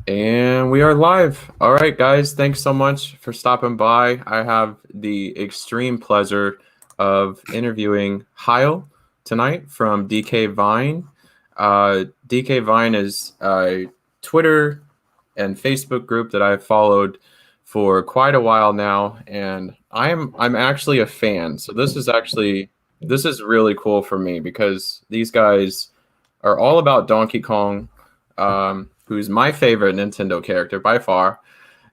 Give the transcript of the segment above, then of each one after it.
And we are live. All right, guys, thanks so much for stopping by. I have the extreme pleasure of interviewing Hyle tonight from DK Vine. DK Vine is a Twitter and Facebook group that I've followed for quite a while now, and I'm actually a fan. So this is really cool for me because these guys are all about Donkey Kong, who's my favorite Nintendo character by far.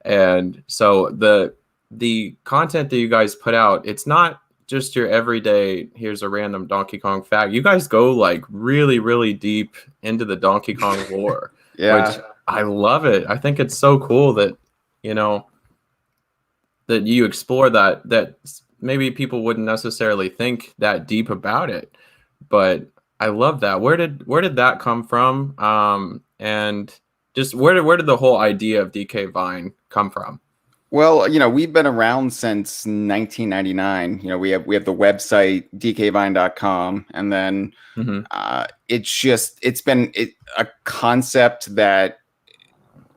And so the content that you guys put out, it's not just your everyday here's a random Donkey Kong fact. You guys go like really, really deep into the Donkey Kong lore, which Yeah. I love it. I think it's so cool that, you know, that you explore that maybe people wouldn't necessarily think that deep about it. But I love that. Where did that come from? And just where did the whole idea of DK Vine come from? Well, we've been around since 1999. We have the website dkvine.com, and then Hmm. it's been a concept that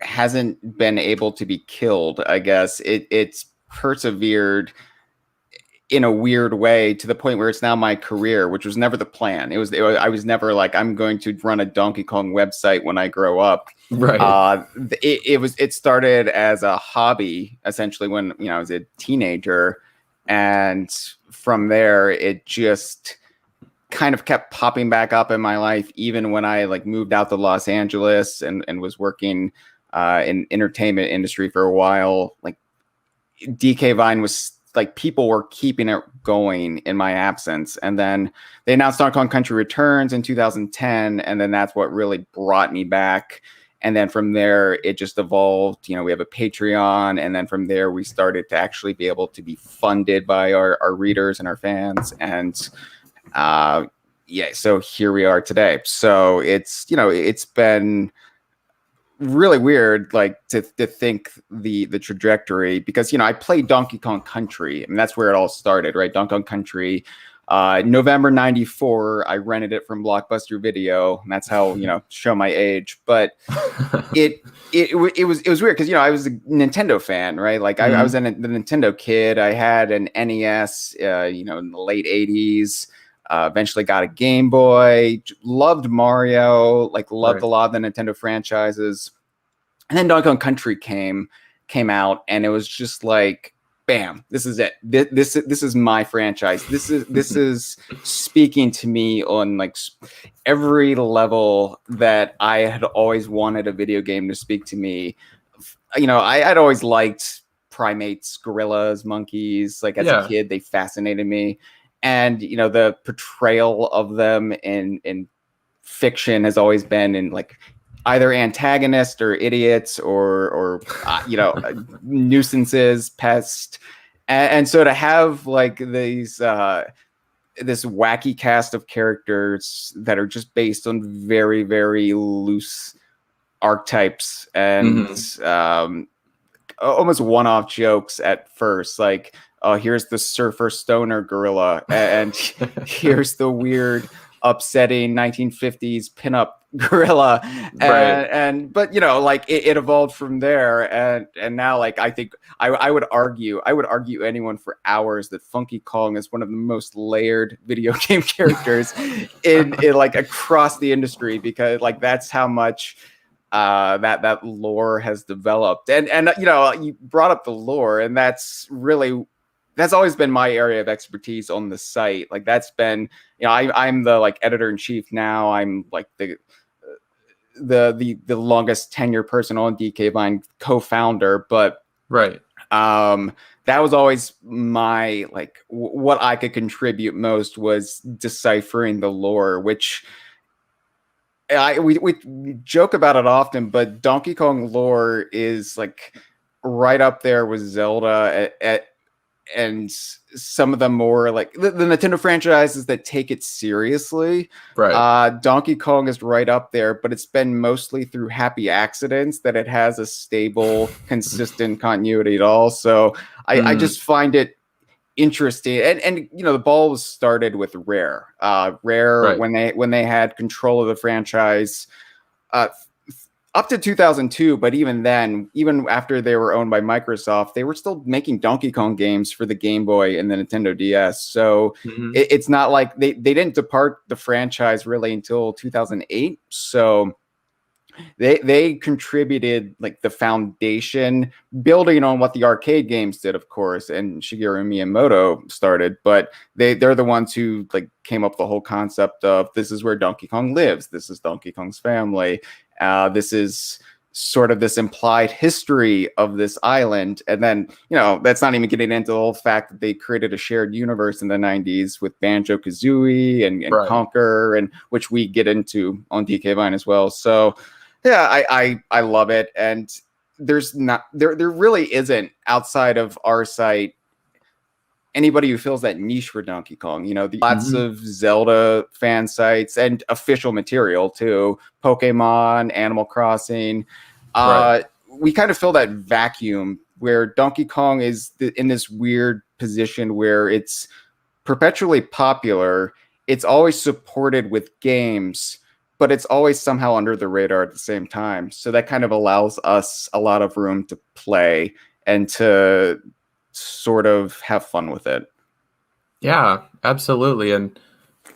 hasn't been able to be killed. I guess it's persevered in a weird way to the point where it's now my career, which was never the plan. I was never like, I'm going to run a Donkey Kong website when I grow up. Right. It started as a hobby essentially when I was a teenager, and from there it just kind of kept popping back up in my life, even when I like moved out to Los Angeles and was working in entertainment industry for a while. Like DK Vine was like, people were keeping it going in my absence. And then they announced Donkey Kong Country Returns in 2010. And then that's what really brought me back. And then from there, it just evolved. We have a Patreon. And then from there, we started to actually be able to be funded by our readers and our fans. And so here we are today. So it's been really weird, like to think the trajectory, because I played Donkey Kong Country, and that's where it all started, right? Donkey Kong Country, November '94. I rented it from Blockbuster Video, and that's how show my age. But it was weird because I was a Nintendo fan, right? Like I was the Nintendo kid. I had an NES, in the late '80s. Eventually got a Game Boy, loved Mario, like loved Right. a lot of the Nintendo franchises. And then Donkey Kong Country came out, and it was just like, bam, this is it. This is my franchise. This is speaking to me on like every level that I had always wanted a video game to speak to me. I'd always liked primates, gorillas, monkeys. Like as a Yeah. kid, they fascinated me. And the portrayal of them in fiction has always been in like either antagonists or idiots or nuisances, pests. And so to have like these this wacky cast of characters that are just based on very, very loose archetypes and almost one-off jokes at first, like, oh, here's the surfer stoner gorilla, and here's the weird upsetting 1950s pinup gorilla, Right. but like it evolved from there, and now, like, I think I would argue anyone for hours that Funky Kong is one of the most layered video game characters in like across the industry, because like that's how much that lore has developed. And you brought up the lore, and that's always been my area of expertise on the site. Like that's been, I'm the like editor in chief now. I'm like the longest tenure person on DK Vine, co-founder, but Right. that was always my like what I could contribute most was deciphering the lore, which we joke about it often, but Donkey Kong lore is like right up there with Zelda and some of the more like the Nintendo franchises that take it seriously. Right. Donkey Kong is right up there, but it's been mostly through happy accidents that it has a stable, consistent continuity at all. So I just find it interesting, and the ball was started with Rare. Rare, Right. when they had control of the franchise, up to 2002, but even then, even after they were owned by Microsoft, they were still making Donkey Kong games for the Game Boy and the Nintendo DS. So it's not like they didn't depart the franchise really until 2008. So they contributed like the foundation, building on what the arcade games did, of course, and Shigeru Miyamoto started, but they're the ones who like came up with the whole concept of this is where Donkey Kong lives, this is Donkey Kong's family, this is sort of this implied history of this island. And then, you know, that's not even getting into the whole fact that they created a shared universe in the 90s with Banjo-Kazooie and Conker, and which we get into on DK Vine as well. So yeah, I love it. And there's not there really isn't, outside of our site, anybody who fills that niche for Donkey Kong. You know, lots of Zelda fan sites and official material too, Pokemon, Animal Crossing. We kind of fill that vacuum where Donkey Kong is in this weird position where it's perpetually popular. It's always supported with games, but it's always somehow under the radar at the same time. So that kind of allows us a lot of room to play and to sort of have fun with it. Yeah, absolutely. And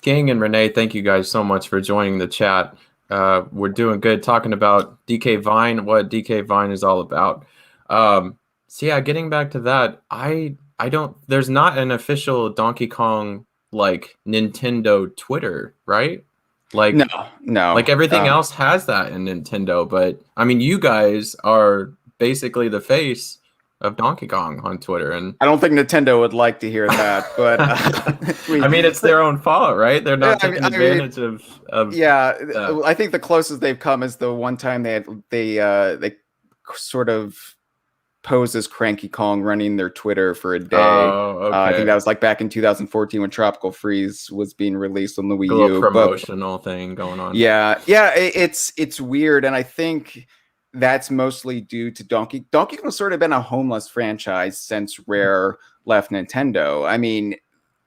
Gang and Renee, thank you guys so much for joining the chat. We're doing good talking about DK Vine, what DK Vine is all about. So yeah, getting back to that, I don't, there's not an official Donkey Kong like Nintendo Twitter, right? Like no, like everything else has that in Nintendo, but I mean, you guys are basically the face of Donkey Kong on Twitter, and I don't think Nintendo would like to hear that, but I mean, it's their own fault, right? They're not taking advantage of I think the closest they've come is the one time they sort of posed as Cranky Kong running their Twitter for a day. I think that was like back in 2014 when Tropical Freeze was being released on the Wii U. Promotional thing going on. Yeah, it's weird, and I think that's mostly due to Donkey Kong's sort of been a homeless franchise since Rare left Nintendo. I mean,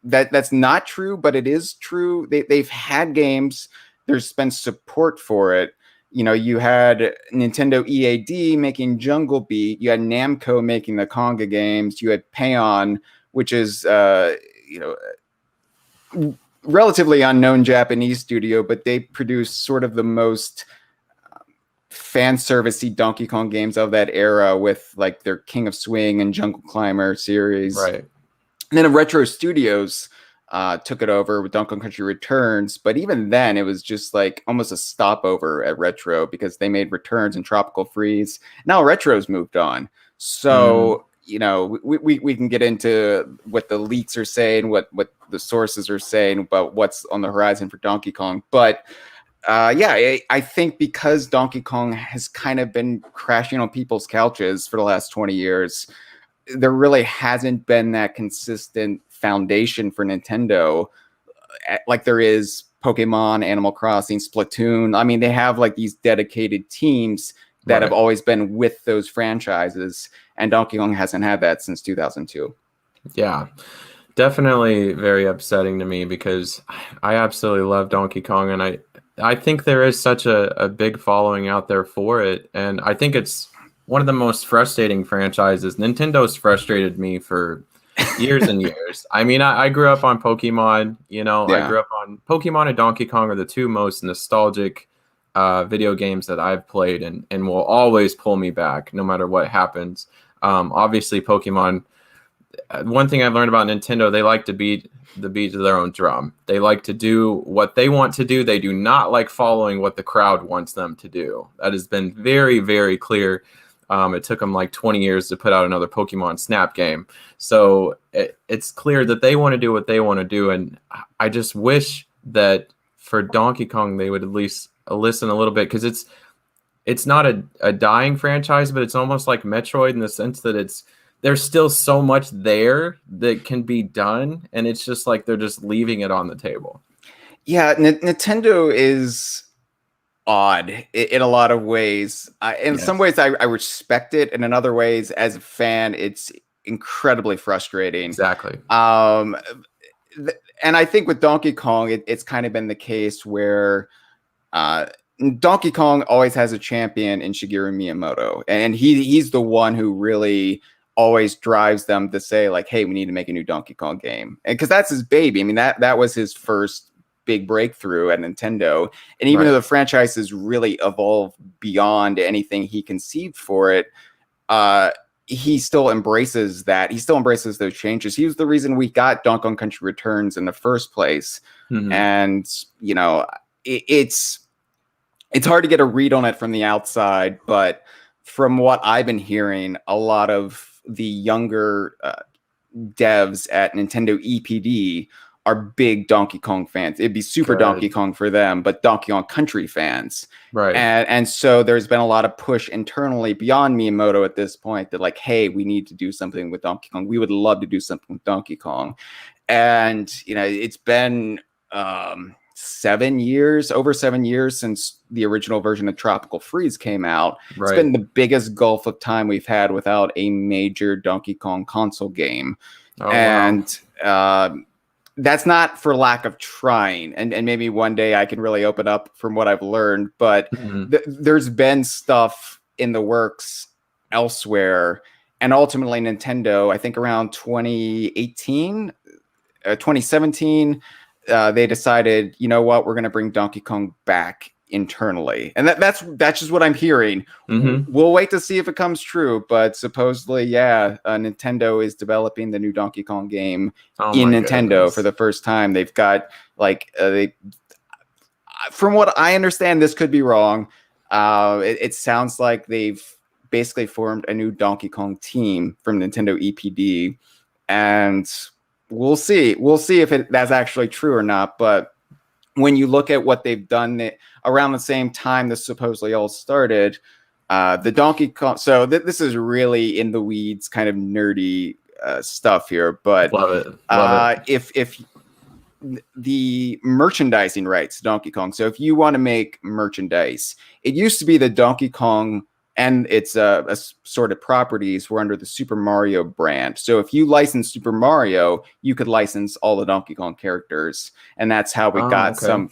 that's not true, but it is true. They've had games. There's been support for it. You know, you had Nintendo EAD making Jungle Beat. You had Namco making the Conga games. You had Payon, which is relatively unknown Japanese studio, but they produce sort of the most fan servicey Donkey Kong games of that era, with like their King of Swing and Jungle Climber series. Right. And then Retro Studios took it over with Donkey Kong Country Returns, but even then it was just like almost a stopover at Retro because they made Returns and Tropical Freeze. Now Retro's moved on. So you know, we can get into what the leaks are saying, what the sources are saying about what's on the horizon for Donkey Kong. But I think because Donkey Kong has kind of been crashing on people's couches for the last 20 years, there really hasn't been that consistent foundation for Nintendo like there is Pokemon, Animal Crossing, Splatoon. I mean, they have like these dedicated teams that have always been with those franchises, and Donkey Kong hasn't had that since 2002. Yeah, definitely very upsetting to me because I absolutely love Donkey Kong, and I think there is such a big following out there for it, and I think it's one of the most frustrating franchises. Nintendo's frustrated me for years and years. I mean, I grew up on Pokemon, you know, I grew up on Pokemon and Donkey Kong are the two most nostalgic video games that I've played and will always pull me back no matter what happens. Obviously, Pokemon, one thing I've learned about Nintendo, they like to beat the beat of their own drum. They like to do what they want to do. They do not like following what the crowd wants them to do. That has been very, very clear. It took them like 20 years to put out another Pokemon Snap game. So it's clear that they want to do what they want to do. And I just wish that for Donkey Kong, they would at least listen a little bit, because it's not a dying franchise, but it's almost like Metroid in the sense that there's still so much there that can be done. And it's just like they're just leaving it on the table. Yeah, Nintendo is odd in a lot of ways. In some ways, I respect it, and in other ways, as a fan, it's incredibly frustrating. Exactly. And I think with Donkey Kong, it's kind of been the case where Donkey Kong always has a champion in Shigeru Miyamoto, and he's the one who really always drives them to say like, hey, we need to make a new Donkey Kong game, and because that's his baby. I mean, that was his first big breakthrough at Nintendo, and even though the franchise has really evolved beyond anything he conceived for it, he still embraces that. He still embraces those changes. He was the reason we got Donkey Kong Country Returns in the first place. And, you know, it's hard to get a read on it from the outside, but from what I've been hearing, a lot of the younger devs at Nintendo EPD are big Donkey Kong fans. It'd be Super Donkey Kong for them, but Donkey Kong Country fans. Right. And so there's been a lot of push internally beyond Miyamoto at this point that like, hey, we need to do something with Donkey Kong. We would love to do something with Donkey Kong. And, you know, it's been 7 years, over 7 years since the original version of Tropical Freeze came out. It's been the biggest gulf of time we've had without a major Donkey Kong console game. That's not for lack of trying, and maybe one day I can really open up from what I've learned, but there's been stuff in the works elsewhere, and ultimately Nintendo, I think around 2018, 2017, they decided, you know what, we're going to bring Donkey Kong back internally, and that's just what I'm hearing. We'll wait to see if it comes true, but supposedly, Nintendo is developing the new Donkey Kong game in Nintendo for the first time. They've got like from what I understand, this could be wrong. It sounds like they've basically formed a new Donkey Kong team from Nintendo EPD, and we'll see if that's actually true or not. But when you look at what they've done around the same time this supposedly all started, the Donkey Kong. So this is really in the weeds, kind of nerdy stuff here. But love it. If the merchandising rights, Donkey Kong. So if you want to make merchandise, it used to be the Donkey Kong and its sort of properties were under the Super Mario brand. So if you license Super Mario, you could license all the Donkey Kong characters, and that's how we got some.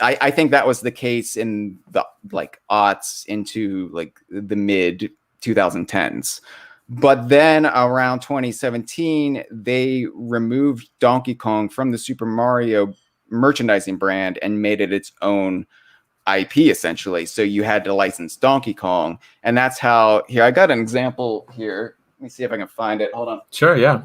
I think that was the case in the like aughts into like the mid 2010s. But then around 2017, they removed Donkey Kong from the Super Mario merchandising brand and made it its own IP, essentially. So you had to license Donkey Kong. And that's how, here, I got an example here. Let me see if I can find it. Hold on. Sure, yeah.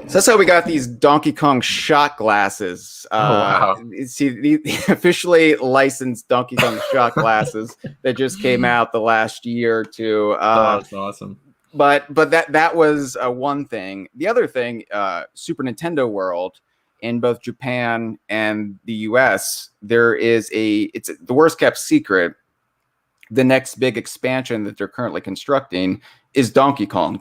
So that's how we got these Donkey Kong shot glasses. Wow. See, the officially licensed Donkey Kong shot glasses that just came out the last year or two. That's awesome. But that was one thing. The other thing, Super Nintendo World, in both Japan and the US, there is it's the worst kept secret. The next big expansion that they're currently constructing is Donkey Kong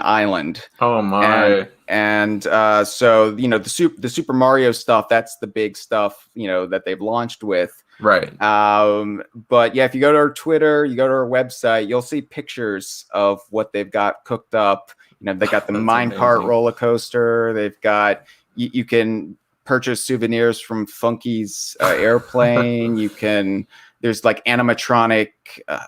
Island. Oh my! And so you know the Super Mario stuff. That's the big stuff, you know, that they've launched with. Right. But yeah, if you go to our Twitter, you go to our website, you'll see pictures of what they've got cooked up. You know, they got the minecart roller coaster. They've got you can purchase souvenirs from Funky's airplane. You can. There's like animatronic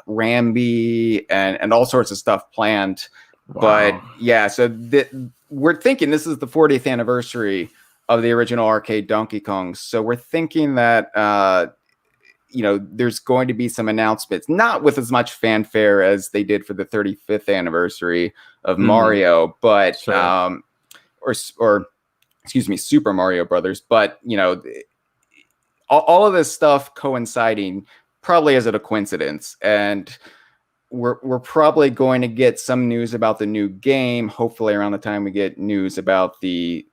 Rambi and all sorts of stuff planned. Wow. But yeah, so we're thinking this is the 40th anniversary of the original arcade Donkey Kong. So we're thinking that, you know, there's going to be some announcements, not with as much fanfare as they did for the 35th anniversary of Mario, but, sure. or excuse me, Super Mario Brothers. But, you know, all of this stuff coinciding probably isn't a coincidence, and we're probably going to get some news about the new game, hopefully around the time we get news about the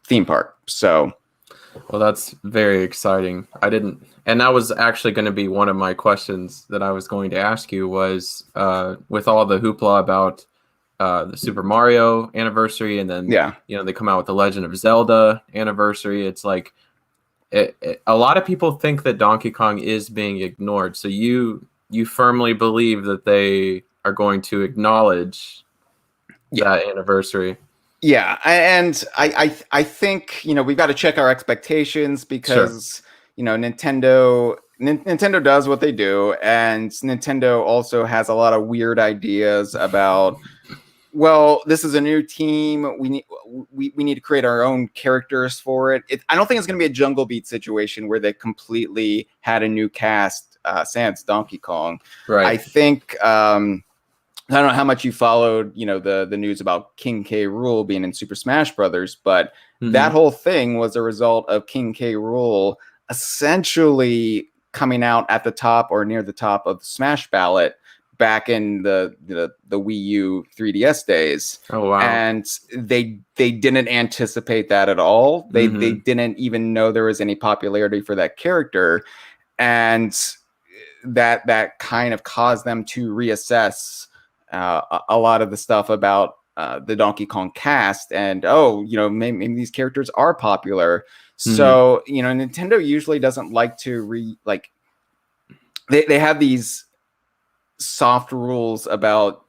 theme park. So, well, that's very exciting. And that was actually going to be one of my questions that I was going to ask you was with all the hoopla about the Super Mario anniversary, and then you know, they come out with the Legend of Zelda anniversary. It's like a lot of people think that Donkey Kong is being ignored. So you firmly believe that they are going to acknowledge that anniversary. Yeah, and I think, you know, we've got to check our expectations because, Nintendo does what they do, and Nintendo also has a lot of weird ideas about, well, this is a new team. We need to create our own characters for it. I don't think it's going to be a Jungle Beat situation where they completely had a new cast sans Donkey Kong. Right. I think I don't know how much you followed, the news about King K. Rool being in Super Smash Brothers, but that whole thing was a result of King K. Rool essentially coming out at the top or near the top of the Smash ballot back in the Wii U 3DS days. Oh wow. And they didn't anticipate that at all. They didn't even know there was any popularity for that character, and that kind of caused them to reassess a lot of the stuff about the Donkey Kong cast, and maybe these characters are popular. So Nintendo usually doesn't like to they have these soft rules about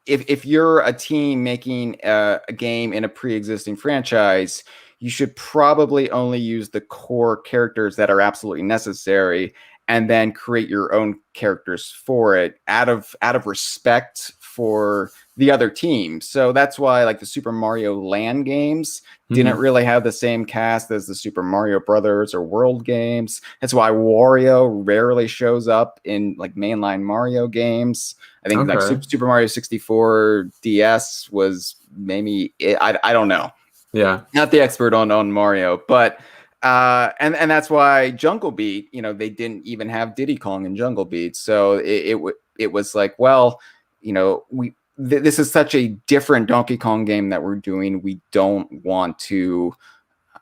if you're a team making a game in a pre-existing franchise, you should probably only use the core characters that are absolutely necessary, and then create your own characters for it out of respect for the other team. So that's why like the Super Mario Land games didn't really have the same cast as the Super Mario Brothers or World games. That's why Wario rarely shows up in like mainline Mario games. I think like Super Mario 64 DS was maybe I don't know. Yeah. Not the expert on Mario, but and that's why Jungle Beat, they didn't even have Diddy Kong in Jungle Beat. So it was like, well, this is such a different Donkey Kong game that we're doing. We don't want to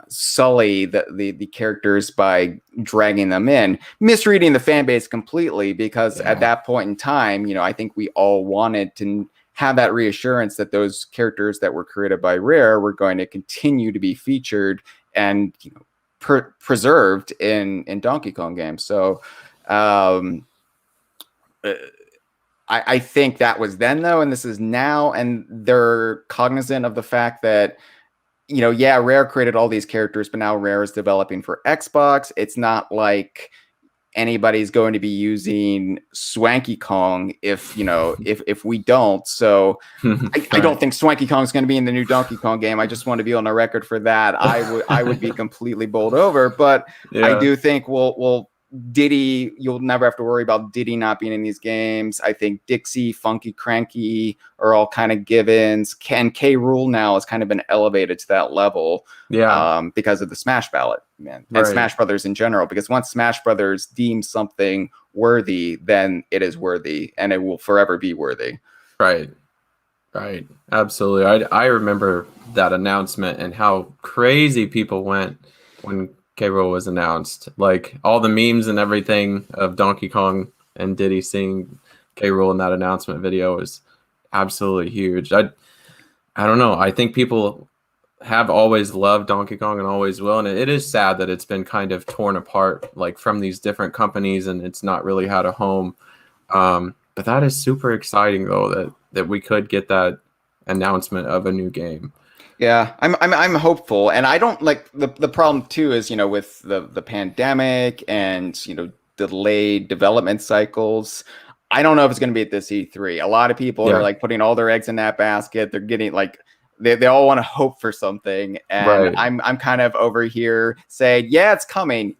sully the characters by dragging them in, misreading the fan base completely, because at that point in time, I think we all wanted to have that reassurance that those characters that were created by Rare were going to continue to be featured and preserved in Donkey Kong games. So I think that was then, though, and this is now, and they're cognizant of the fact that, Rare created all these characters, but now Rare is developing for Xbox. It's not like anybody's going to be using Swanky Kong if we don't. So I don't think Swanky Kong is going to be in the new Donkey Kong game. I just want to be on the record for that. I would be completely bowled over, but I do think we'll Diddy, you'll never have to worry about Diddy not being in these games. I think Dixie, Funky, Cranky are all kind of givens. K Rool now has kind of been elevated to that level because of the Smash ballot, man, and Smash Brothers in general. Because once Smash Brothers deems something worthy, then it is worthy, and it will forever be worthy. Right. Absolutely. I remember that announcement and how crazy people went when K. Rool was announced. Like all the memes and everything of Donkey Kong and Diddy seeing K. Rool in that announcement video was absolutely huge. I don't know. I think people have always loved Donkey Kong and always will, and it is sad that it's been kind of torn apart, like from these different companies, and it's not really had a home. But that is super exciting, though, that we could get that announcement of a new game. Yeah, I'm hopeful, and I don't like the problem too is with the pandemic and delayed development cycles. I don't know if it's going to be at this E3. A lot of people are like putting all their eggs in that basket. They're getting like they all want to hope for something, and I'm kind of over here saying, yeah, it's coming.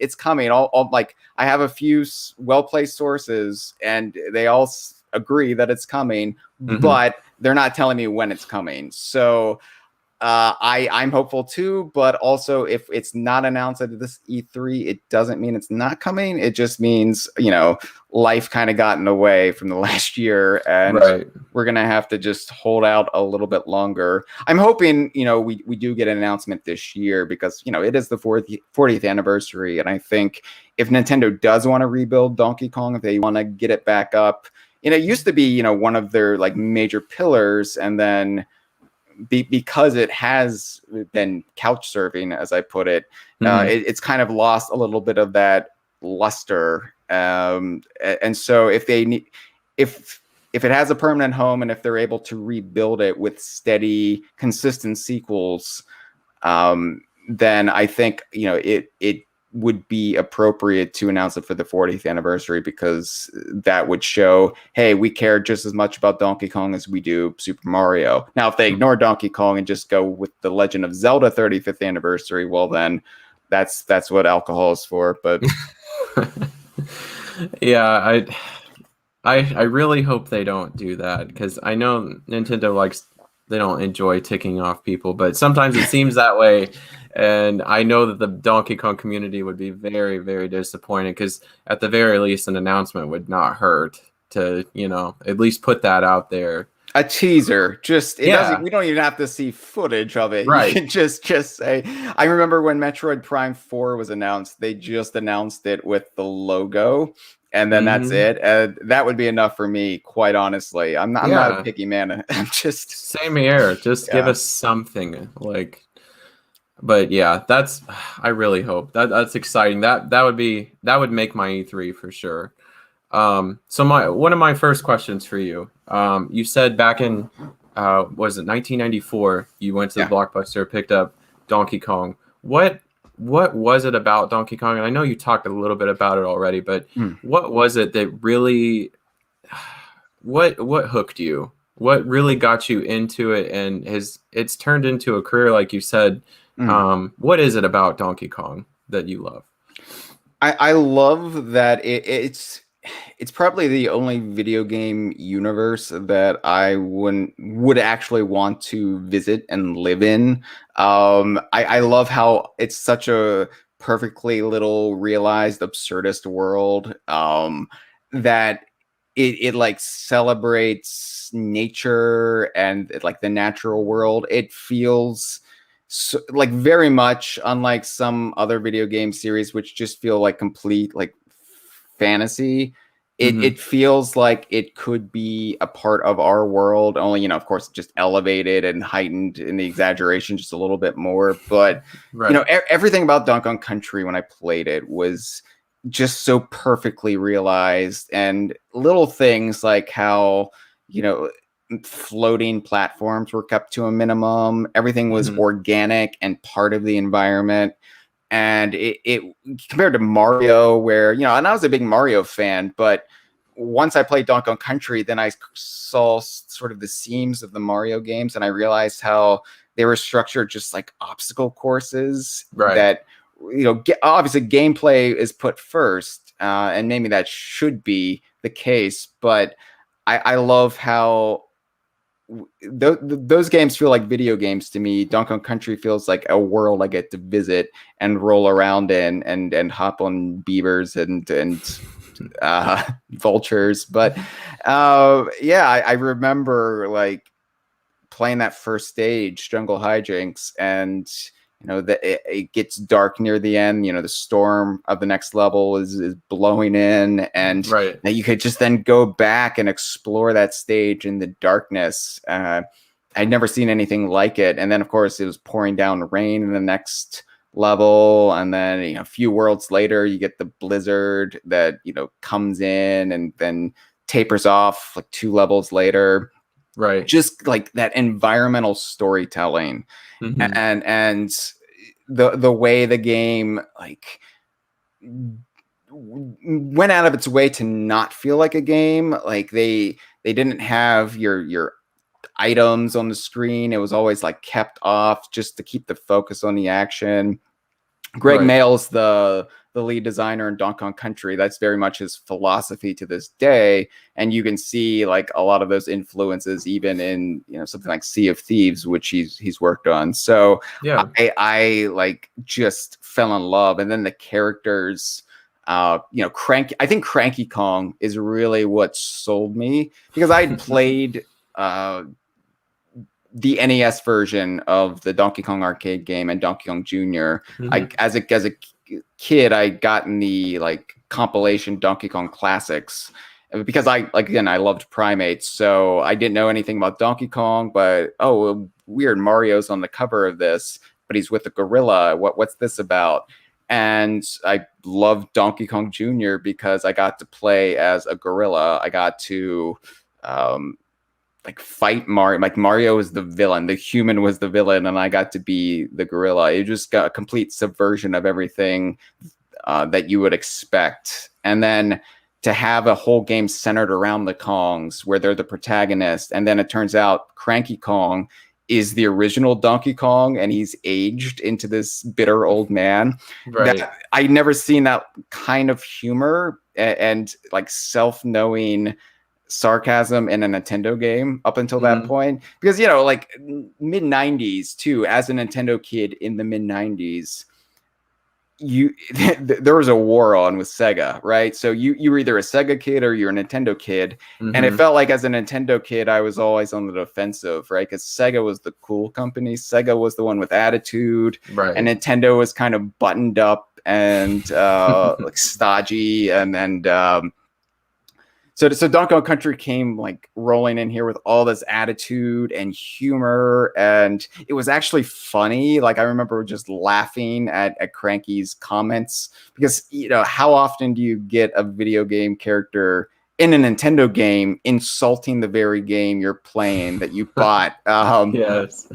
All like I have a few well-placed sources, and they all agree that it's coming, but they're not telling me when it's coming. So. I'm hopeful too, but also if it's not announced at this E3, it doesn't mean it's not coming. It just means, life kind of got in the way from the last year, and we're going to have to just hold out a little bit longer. I'm hoping, we do get an announcement this year because, it is the 40th anniversary. And I think if Nintendo does want to rebuild Donkey Kong, if they want to get it back up, it used to be, one of their like major pillars, and then because it has been couch surfing, as I put it, it's kind of lost a little bit of that luster. And so if it has a permanent home, and if they're able to rebuild it with steady, consistent sequels, then I think, it would be appropriate to announce it for the 40th anniversary, because that would show, hey, we care just as much about Donkey Kong as we do Super Mario. Now, if they ignore Donkey Kong and just go with the Legend of Zelda 35th anniversary, well, then that's what alcohol is for. But yeah, I really hope they don't do that, because I know Nintendo they don't enjoy ticking off people, but sometimes it seems that way. And I know that the Donkey Kong community would be very, very disappointed, because at the very least, an announcement would not hurt to, at least put that out there. A teaser, we don't even have to see footage of it. Right. You can just say, I remember when Metroid Prime 4 was announced, they just announced it with the logo, and then that's it. That would be enough for me, quite honestly. I'm not a picky man. I'm just same here. Just give us something but yeah, I really hope that's exciting. That would make my E3 for sure. So one of my first questions for you, you said back in, was it 1994, you went to the Blockbuster, picked up Donkey Kong. What was it about Donkey Kong? And I know you talked a little bit about it already, but what was it that really, what hooked you? What really got you into it? And it's turned into a career, like you said. What is it about Donkey Kong that you love? I love that it's probably the only video game universe that I would actually want to visit and live in. I love how it's such a perfectly little realized absurdist world, that it like celebrates nature and like the natural world. It feels like very much unlike some other video game series, which just feel like complete like fantasy. It feels like it could be a part of our world, only, of course, just elevated and heightened in the exaggeration just a little bit more. But, everything about Donkey Kong Country when I played it was just so perfectly realized. And little things like how, floating platforms were kept to a minimum. Everything was organic and part of the environment. And it compared to Mario, where, and I was a big Mario fan, but once I played Donkey Kong Country, then I saw sort of the seams of the Mario games, and I realized how they were structured just like obstacle courses. Right. That, obviously gameplay is put first, and maybe that should be the case, but I love how those games feel like video games to me. Donkey Kong Country feels like a world I get to visit and roll around in and hop on beavers and vultures. But I remember like playing that first stage, Jungle Hijinks, and it gets dark near the end. The storm of the next level is blowing in, and you could just then go back and explore that stage in the darkness. I'd never seen anything like it. And then, of course, it was pouring down rain in the next level, and then a few worlds later, you get the blizzard that comes in and then tapers off like 2 levels later. Right. Just like that environmental storytelling. And the way the game like went out of its way to not feel like a game. Like they didn't have your items on the screen. It was always like kept off just to keep the focus on the action. Greg Mail's the lead designer in Donkey Kong Country. That's very much his philosophy to this day, and you can see like a lot of those influences even in something like Sea of Thieves, which he's worked on. So I like just fell in love, and then the characters. I think Cranky Kong is really what sold me, because I had played the NES version of the Donkey Kong arcade game and Donkey Kong Jr. As a kid, I gotten the like compilation Donkey Kong Classics, because I loved primates, so I didn't know anything about Donkey Kong, but weird, Mario's on the cover of this, but he's with a gorilla. What's this about? And I loved Donkey Kong Jr. because I got to play as a gorilla. I got to fight Mario. Like Mario was the villain, the human was the villain, and I got to be the gorilla. It just got a complete subversion of everything that you would expect. And then to have a whole game centered around the Kongs where they're the protagonist. And then it turns out Cranky Kong is the original Donkey Kong and he's aged into this bitter old man. Right. I never seen that kind of humor and like self-knowing sarcasm in a Nintendo game up until that point. Because, you know, like mid 90s too, as a Nintendo kid in the mid 90s, there was a war on with Sega, right? So you were either a Sega kid or you're a Nintendo kid. And it felt like as a Nintendo kid, I was always on the defensive, right? Because Sega was the cool company. Sega was the one with attitude. Right. And Nintendo was kind of buttoned up and like stodgy. So Donkey Kong Country came like rolling in here with all this attitude and humor, and it was actually funny. Like I remember just laughing at Cranky's comments because, you know, how often do you get a video game character in a Nintendo game insulting the very game you're playing that you bought? Yes.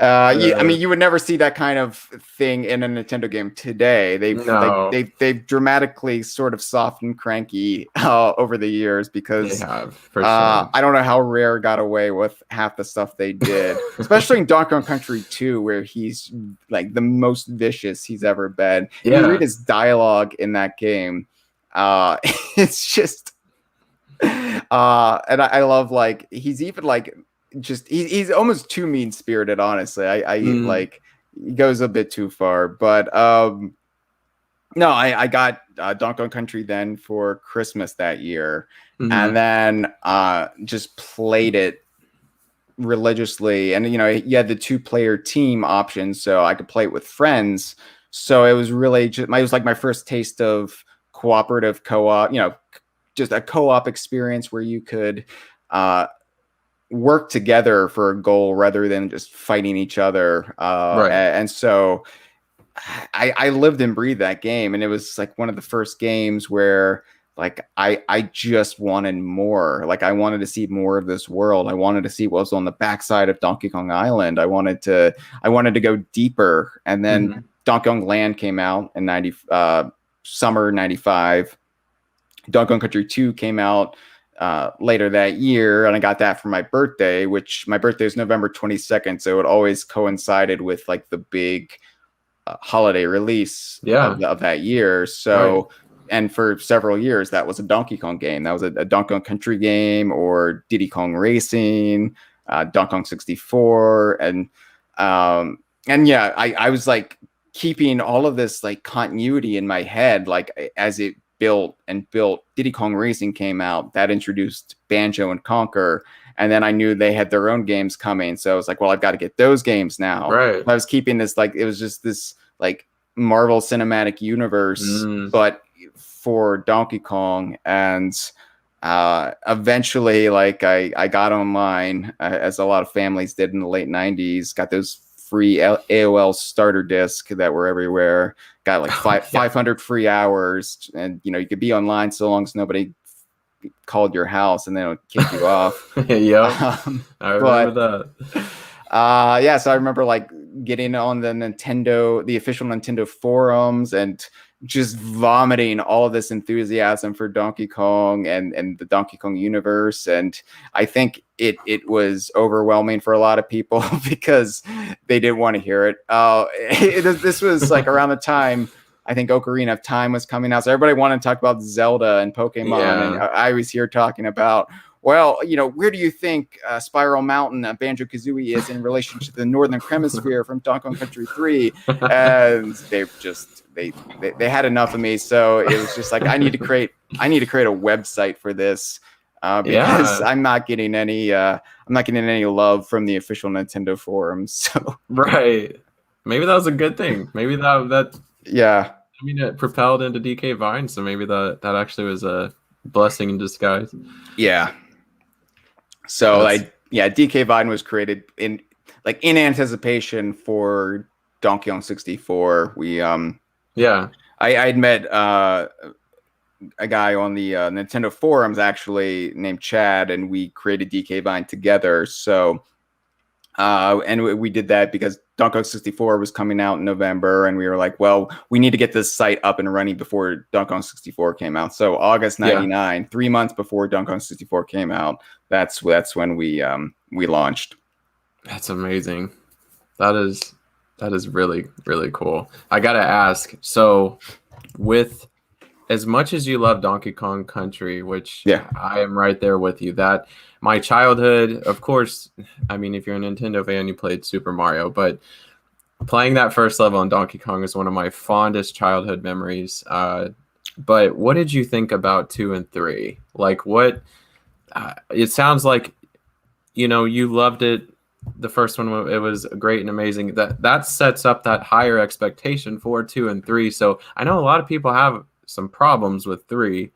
I mean, you would never see that kind of thing in a Nintendo game today. They've dramatically sort of softened Cranky over the years because they have, for sure. I don't know how Rare got away with half the stuff they did, especially in Donkey Kong Country 2, where he's like the most vicious he's ever been. Yeah. You read his dialogue in that game. It's just, and I love like he's even like. Just he's almost too mean spirited, honestly. I like he goes a bit too far, but no, I got Donkey Kong Country then for Christmas that year, and then just played it religiously. And you know, you had the 2-player team option, so I could play it with friends. So it was really just it was like my first taste of cooperative co-op. You know, just a co-op experience where you could work together for a goal rather than just fighting each other. Right. And so I lived and breathed that game. And it was like one of the first games where like I just wanted more. Like I wanted to see more of this world. I wanted to see what was on the backside of Donkey Kong Island. I wanted to go deeper. And then Donkey Kong Land came out in summer 95. Donkey Kong Country 2 came out later that year, and I got that for my birthday, which my birthday is November 22nd, so it always coincided with like the big holiday release of that year. So and for several years that was a Donkey Kong game. That was a Donkey Kong Country game or Diddy Kong Racing, Donkey Kong 64, and yeah, I was like keeping all of this like continuity in my head, like as it built. Diddy Kong Racing came out, that introduced Banjo and Conker, and then I knew they had their own games coming, so I was like, well, I've got to get those games now. Right. I was keeping this like it was just this like Marvel Cinematic Universe, but for Donkey Kong. And eventually, like I got online, as a lot of families did in the late 90s, got those free AOL starter disc that were everywhere, got like 500 free hours, and you know, you could be online so long as nobody called your house and they would kick you off. I remember that. Yeah, so I remember like getting on the official Nintendo forums and just vomiting all of this enthusiasm for Donkey Kong and the Donkey Kong universe. And I think it was overwhelming for a lot of people because they didn't want to hear it. This was like around the time I think Ocarina of Time was coming out, so everybody wanted to talk about Zelda and Pokemon. Yeah. And I was here talking about, well, you know, where do you think Spiral Mountain, Banjo-Kazooie is in relation to the Northern Hemisphere from Donkey Kong Country 3? And they had enough of me, so it was just like I need to create a website for this because I'm not getting any love from the official Nintendo forums. So right, maybe that was a good thing. Maybe that yeah. I mean, it propelled into DK Vine, so maybe that actually was a blessing in disguise. Yeah. So DK Vine was created in anticipation for Donkey Kong 64. We I had met a guy on the Nintendo forums actually named Chad, and we created DK Vine together. So and we did that because Donkey Kong 64 was coming out in November, and we were like, well, we need to get this site up and running before Donkey Kong 64 came out. So August 99, 3 months before Donkey Kong 64 came out, that's when we launched. That's amazing. That is really, really cool. I gotta ask, so with as much as you love Donkey Kong Country, which I am right there with you, that my childhood, of course, I mean, if you're a Nintendo fan, you played Super Mario, but playing that first level on Donkey Kong is one of my fondest childhood memories. But what did you think about 2 and 3? Like, what? It sounds like, you know, you loved it. The first one, it was great and amazing. That sets up that higher expectation for 2 and 3. So I know a lot of people have some problems with 3.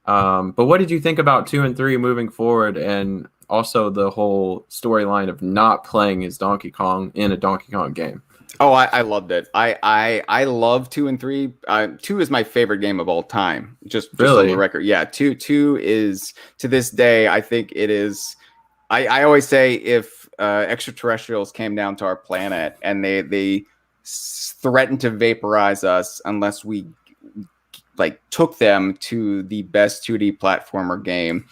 But what did you think about 2 and 3 moving forward, and also the whole storyline of not playing as Donkey Kong in a Donkey Kong game? Oh, I loved it. I love 2 and 3. 2 is my favorite game of all time. Just really? On the record. Yeah, 2 is, to this day, I think it is. I always say, if extraterrestrials came down to our planet and they threatened to vaporize us unless we like took them to the best 2D platformer game,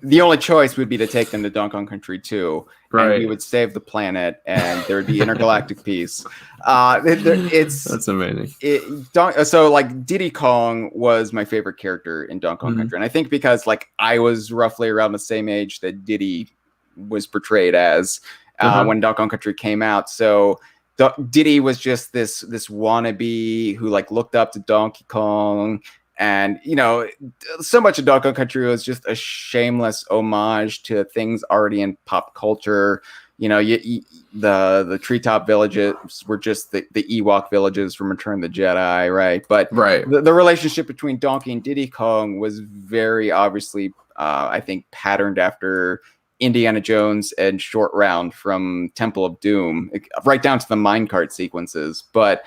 the only choice would be to take them to Donkey Kong Country 2, and we would save the planet, and there would be intergalactic peace. That's amazing. So like Diddy Kong was my favorite character in Donkey Kong Country, and I think because like I was roughly around the same age that Diddy was portrayed as when Donkey Kong Country came out, so Diddy was just this wannabe who like looked up to Donkey Kong, and you know, so much of Donkey Kong Country was just a shameless homage to things already in pop culture. You know, the treetop villages were just the Ewok villages from Return of the Jedi, right? But the relationship between Donkey and Diddy Kong was very obviously, I think, patterned after Indiana Jones and Short Round from Temple of Doom, right down to the minecart sequences. But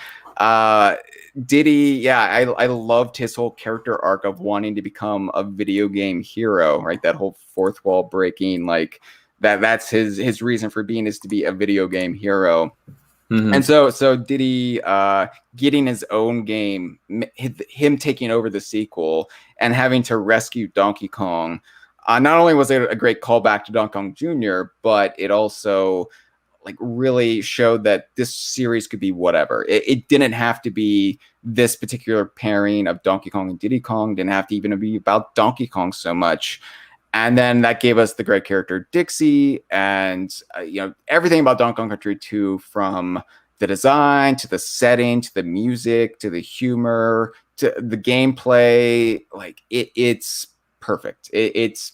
Diddy, I loved his whole character arc of wanting to become a video game hero, right? That whole fourth wall breaking, like that's his reason for being, is to be a video game hero. And so Diddy getting his own game, him taking over the sequel and having to rescue Donkey Kong, not only was it a great callback to Donkey Kong Jr., but it also like really showed that this series could be whatever. It didn't have to be this particular pairing of Donkey Kong and Diddy Kong. Didn't have to even be about Donkey Kong so much. And then that gave us the great character Dixie, and you know, everything about Donkey Kong Country 2, from the design to the setting to the music to the humor to the gameplay. Like it's perfect. It's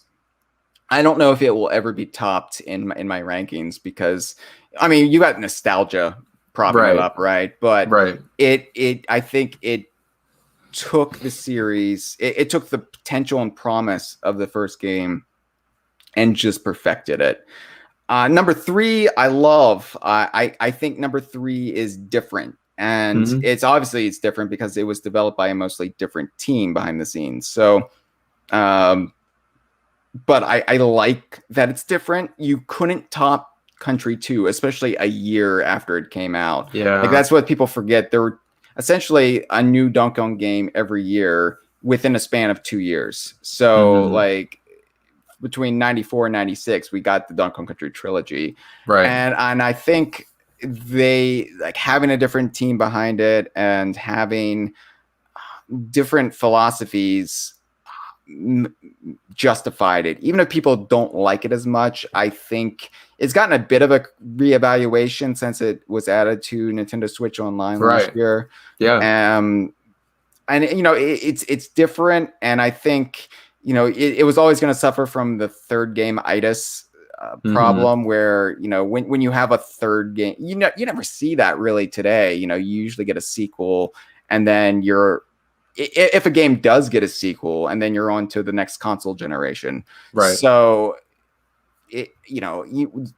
I don't know if it will ever be topped in my rankings, because I mean, you got nostalgia propping it up, right? But I think it took the series, it took the potential and promise of the first game and just perfected it. Number 3, I love. I think number 3 is different, and it's different because it was developed by a mostly different team behind the scenes. So, but I like that it's different. You couldn't top Country 2, especially a year after it came out. Yeah, like that's what people forget. There were essentially a new Donkey Kong game every year within a span of 2 years. So like between 94 and 96, we got the Donkey Kong Country trilogy. Right. And I think they like having a different team behind it and having different philosophies justified it. Even if people don't like it as much, I think it's gotten a bit of a reevaluation since it was added to Nintendo Switch Online last year. Yeah. And you know, it's different, and I think, you know, it was always going to suffer from the third game itis problem, where, you know, when you have a third game, you never see that really today. You know, you usually get a sequel, and then if a game does get a sequel, and then you're on to the next console generation. Right. So, you know,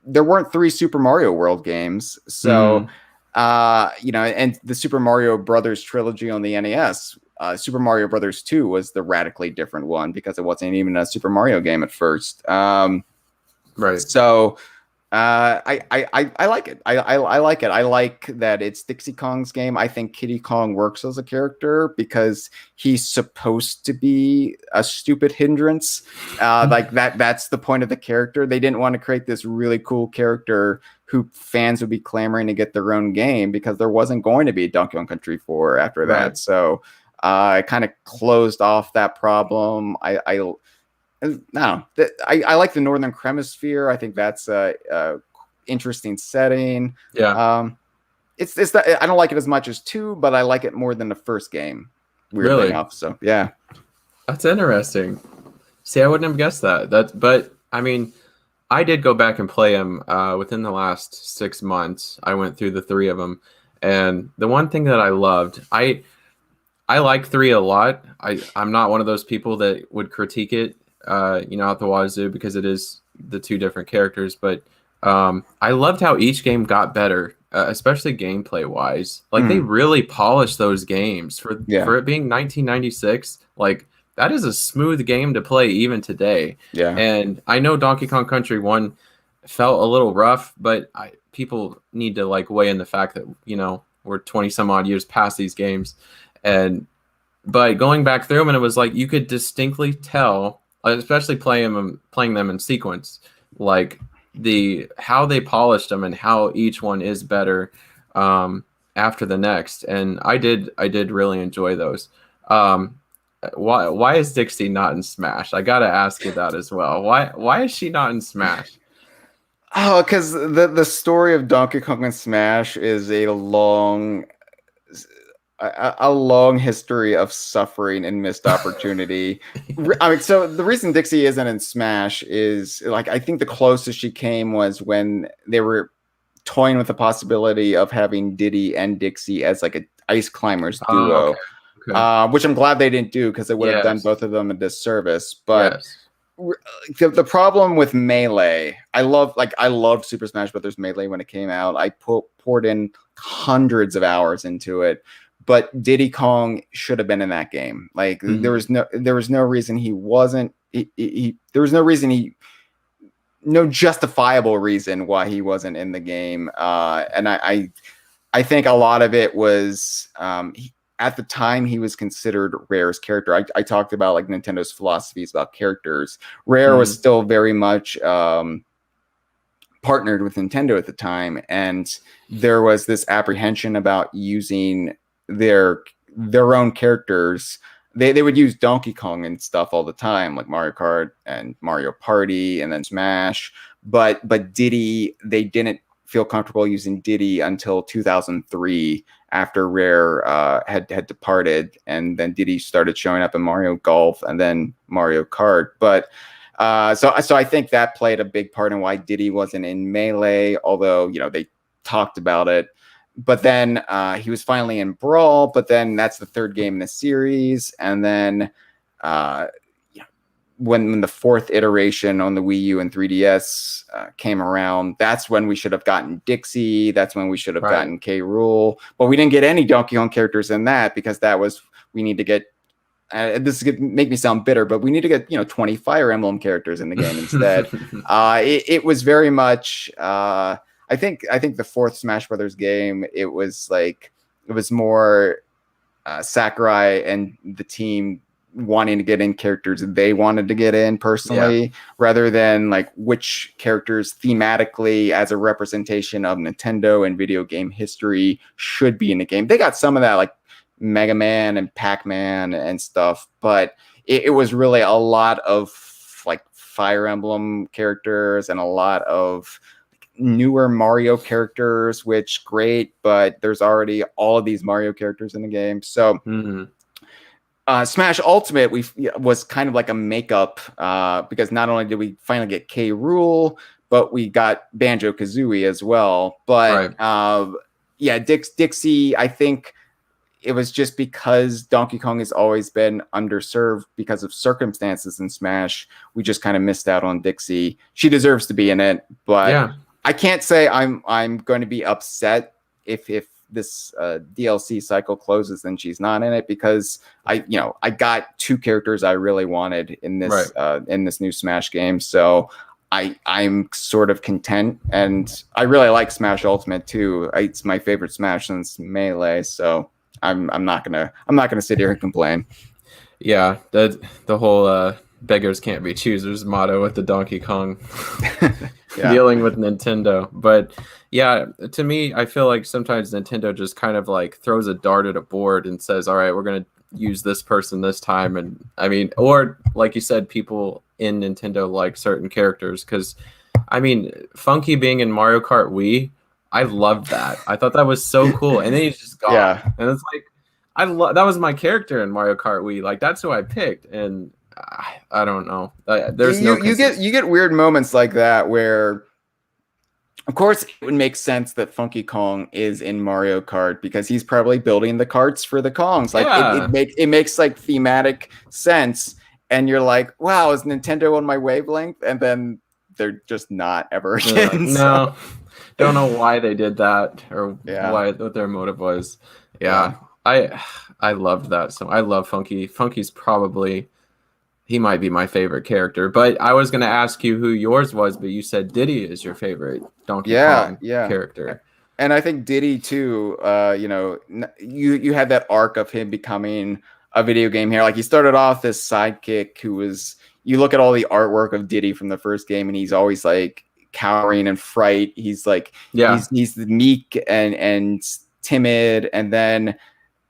there weren't 3 Super Mario World games. So, you know, and the Super Mario Brothers trilogy on the NES, Super Mario Brothers 2 was the radically different one because it wasn't even a Super Mario game at first. Right. So, I like it. I like it. I like that it's Dixie Kong's game. I think Kiddy Kong works as a character because he's supposed to be a stupid hindrance. Like that's the point of the character. They didn't want to create this really cool character who fans would be clamoring to get their own game because there wasn't going to be Donkey Kong Country 4 after that. Right. So I kind of closed off that problem. No, I like the Northern Hemisphere. I think that's a interesting setting. Yeah. It's that I don't like it as much as 2, but I like it more than the first game. Weirdly Really? enough, so yeah. That's interesting. See, I wouldn't have guessed that. But I mean, I did go back and play them within the last 6 months. I went through the 3 of them, and the one thing that I loved, I like 3 a lot. I'm not one of those people that would critique it, out the wazoo because it is the 2 different characters. But I loved how each game got better, especially gameplay wise. Like they really polished those games for it being 1996. Like that is a smooth game to play even today. Yeah. And I know Donkey Kong Country 1 felt a little rough, but people need to like weigh in the fact that, we're 20 some odd years past these games. But going back through them, and it was like you could distinctly tell, especially playing them in sequence, like how they polished them and how each one is better after the next. And I did really enjoy those. Why is Dixie not in Smash? I gotta ask you that as well. Why is she not in Smash? Oh, because the story of Donkey Kong and Smash is a long history of suffering and missed opportunity. I mean, so the reason Dixie isn't in Smash is like I think the closest she came was when they were toying with the possibility of having Diddy and Dixie as like a ice climbers duo. Okay. Which I'm glad they didn't do because it would have done both of them a disservice. But the problem with Melee, I loved Super Smash Brothers Melee when it came out. I poured in hundreds of hours into it. But Diddy Kong should have been in that game. Like there was no reason he wasn't. There was no justifiable reason why he wasn't in the game. And I think a lot of it was at the time he was considered Rare's character. I talked about like Nintendo's philosophies about characters. Rare was still very much partnered with Nintendo at the time, and there was this apprehension about using their own characters. They would use Donkey Kong and stuff all the time, like Mario Kart and Mario Party and then Smash. But Diddy, they didn't feel comfortable using Diddy until 2003 after Rare had departed, and then Diddy started showing up in Mario Golf and then Mario Kart. But so I think that played a big part in why Diddy wasn't in Melee, although they talked about it. But then he was finally in Brawl, but then that's the 3rd game in the series. And then when the 4th iteration on the Wii U and 3DS came around, that's when we should have gotten Dixie. That's when we should have gotten K. Rool. But we didn't get any Donkey Kong characters in that because we need to get, this is going to make me sound bitter, but we need to get 20 Fire Emblem characters in the game instead. It was very much... I think the 4th Smash Brothers game, it was more Sakurai and the team wanting to get in characters they wanted to get in personally, rather than like which characters thematically as a representation of Nintendo and video game history should be in the game. They got some of that, like Mega Man and Pac-Man and stuff, but it was really a lot of like Fire Emblem characters and a lot of newer Mario characters, which great, but there's already all of these Mario characters in the game. So Smash Ultimate was kind of like a makeup because not only did we finally get K. Rool, but we got Banjo-Kazooie as well. But Dixie, I think it was just because Donkey Kong has always been underserved because of circumstances in Smash. We just kind of missed out on Dixie. She deserves to be in it, but I can't say I'm going to be upset if this DLC cycle closes and she's not in it, because I got 2 characters I really wanted in this new Smash game. So I'm sort of content, and I really like Smash Ultimate too. It's my favorite Smash since Melee, so I'm not gonna sit here and complain. Yeah, the whole beggars can't be choosers motto with the Donkey Kong Yeah. dealing with Nintendo. But yeah, to me, I feel like sometimes Nintendo just kind of like throws a dart at a board and says, all right, we're going to use this person this time. And I mean, or like you said, people in Nintendo like certain characters. Because I mean, Funky being in Mario Kart Wii, I loved that. I thought that was so cool. And then he's just gone. Yeah. And it's like, that was my character in Mario Kart Wii. Like that's who I picked, and I don't know. There's you get weird moments like that where, of course, it would make sense that Funky Kong is in Mario Kart because he's probably building the carts for the Kongs. Like it makes like thematic sense, and you're like, wow, is Nintendo on my wavelength? And then they're just not ever again. No, don't know why they did that or what their motive was. Yeah. I loved that. So I love Funky. Funky's probably, he might be my favorite character. But I was going to ask you who yours was, but you said Diddy is your favorite Donkey Kong character. And I think Diddy too. You had that arc of him becoming a video game hero. Like he started off this sidekick who was. You look at all the artwork of Diddy from the first game, and he's always like cowering and fright. He's like he's meek and timid, and then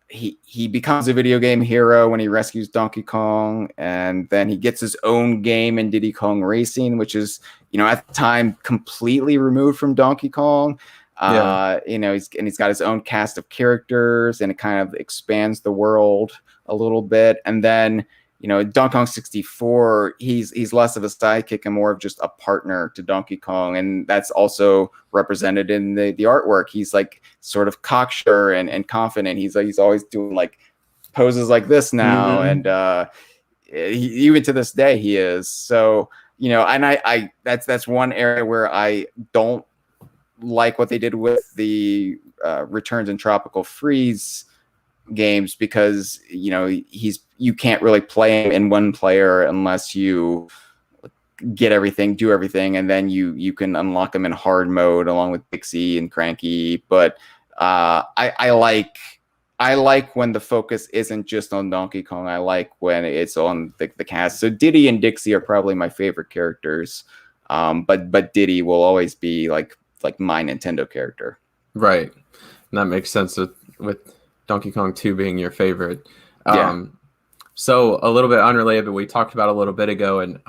he becomes a video game hero when he rescues Donkey Kong, and then he gets his own game in Diddy Kong Racing, which is, at the time completely removed from Donkey Kong. He's got his own cast of characters, and it kind of expands the world a little bit. And then, Donkey Kong 64, he's less of a sidekick and more of just a partner to Donkey Kong. And that's also represented in the artwork. He's like sort of cocksure and confident. He's always doing like poses like this now. Mm-hmm. And even to this day, he is. So, and I that's one area where I don't like what they did with the Returns in Tropical Freeze games, because you can't really play him in one player unless you do everything, and then you can unlock him in hard mode along with Dixie and Cranky. But I like when the focus isn't just on Donkey Kong. I like when it's on the cast. So Diddy and Dixie are probably my favorite characters, but Diddy will always be like my Nintendo character. Right, and that makes sense with Donkey Kong 2 being your favorite. So a little bit unrelated, but we talked about a little bit ago, and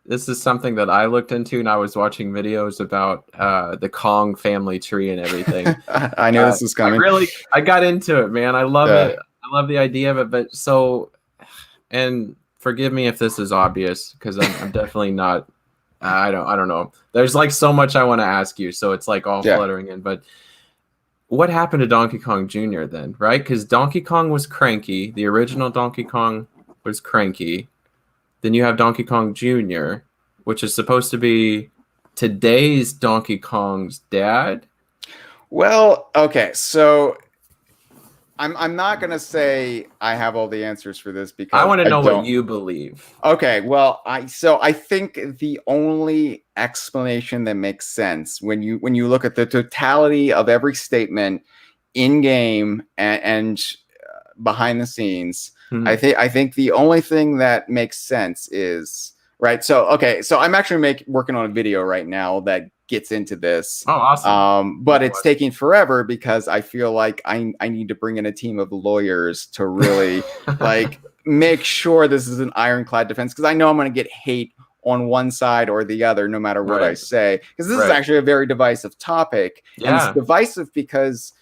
this is something that I looked into, and I was watching videos about the Kong family tree and everything. I knew this was coming. I got into it, man. I love it. I love the idea of it. But and forgive me if this is obvious, because I'm definitely not. I don't know. There's like so much I want to ask you, so it's like all fluttering in, but. What happened to Donkey Kong Jr. then, right? Because Donkey Kong was cranky. The original Donkey Kong was cranky. Then you have Donkey Kong Jr., which is supposed to be today's Donkey Kong's dad. Well, okay, so I'm not gonna say I have all the answers for this, because I want to know what you believe. Okay, well, I think the only explanation that makes sense when you look at the totality of every statement in game and behind the scenes, I think the only thing that makes sense is right. So I'm actually working on a video right now that gets into this. Oh, awesome. But it's taking forever because I feel like I need to bring in a team of lawyers to really like make sure this is an ironclad defense, because I know I'm going to get hate on one side or the other no matter what I say, because this is actually a very divisive topic. And it's divisive because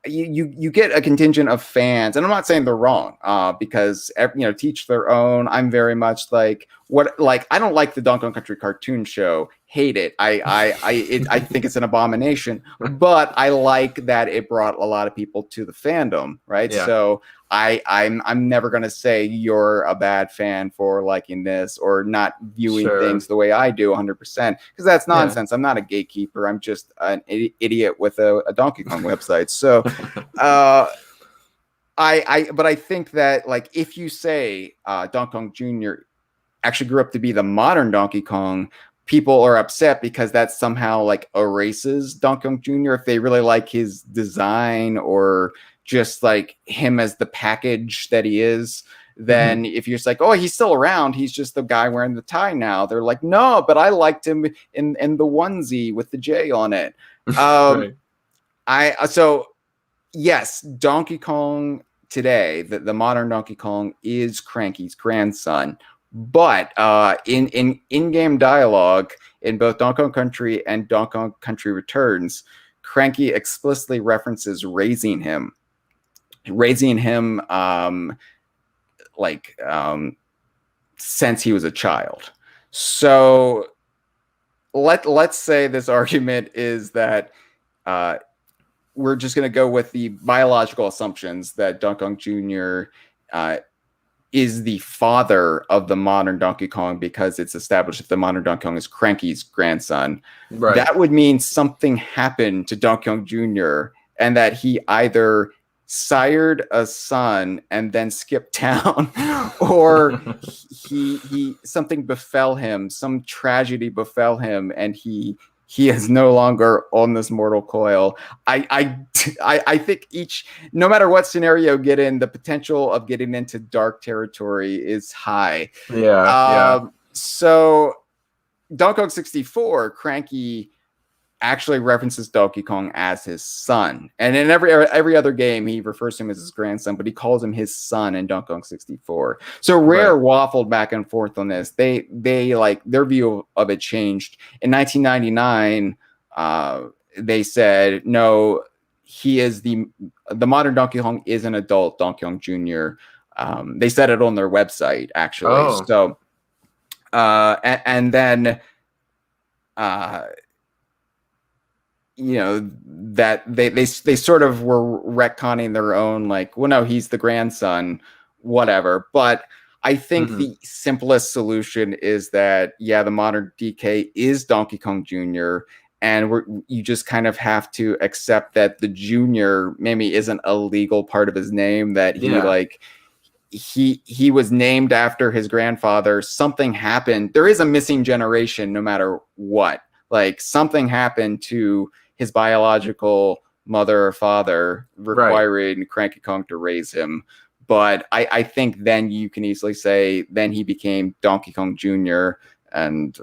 you get a contingent of fans, and I'm not saying they're wrong, because teach their own. I'm very much like I don't like the Donkey Kong Country cartoon show. Hate it. I think it's an abomination, but I like that it brought a lot of people to the fandom, right? Yeah. So I'm never gonna say you're a bad fan for liking this or not viewing things the way I do 100%, because that's nonsense. I'm not a gatekeeper. I'm just an idiot with a Donkey Kong website. So but I think that, like, if you say Donkey Kong Jr. actually grew up to be the modern Donkey Kong, people are upset because that somehow like erases Donkey Kong Jr. if they really like his design or just like him as the package that he is. Then if you're just like, oh, he's still around, he's just the guy wearing the tie now. They're like, no, but I liked him in the onesie with the J on it. Right. So yes, Donkey Kong today, the modern Donkey Kong is Cranky's grandson. But in-game dialogue in both Donkey Kong Country and Donkey Kong Country Returns, Cranky explicitly references raising him since he was a child. So let's say this argument is that we're just going to go with the biological assumptions that Donkey Kong Jr. Is the father of the modern Donkey Kong because it's established that the modern Donkey Kong is Cranky's grandson. Right. That would mean something happened to Donkey Kong Jr. and that he either sired a son and then skipped town, or he something befell him, some tragedy befell him, and he is no longer on this mortal coil. I think no matter what scenario you get in, the potential of getting into dark territory is high. Yeah. So Donkey Kong 64, Cranky actually references Donkey Kong as his son, and in every other game he refers to him as his grandson, but he calls him his son in Donkey Kong 64. So Rare waffled back and forth on this. They like their view of it changed in 1999. They said no, he is the modern Donkey Kong is an adult Donkey Kong Jr. They said it on their website actually. So and then that they sort of were retconning their own, like, well, no, he's the grandson, whatever. But I think the simplest solution is that, yeah, the modern DK is Donkey Kong Jr., and you just kind of have to accept that the Junior maybe isn't a legal part of his name, that he was named after his grandfather. Something happened. There is a missing generation no matter what. Like, something happened to his biological mother or father, requiring Cranky Kong to raise him. But I think then you can easily say then he became Donkey Kong Jr. and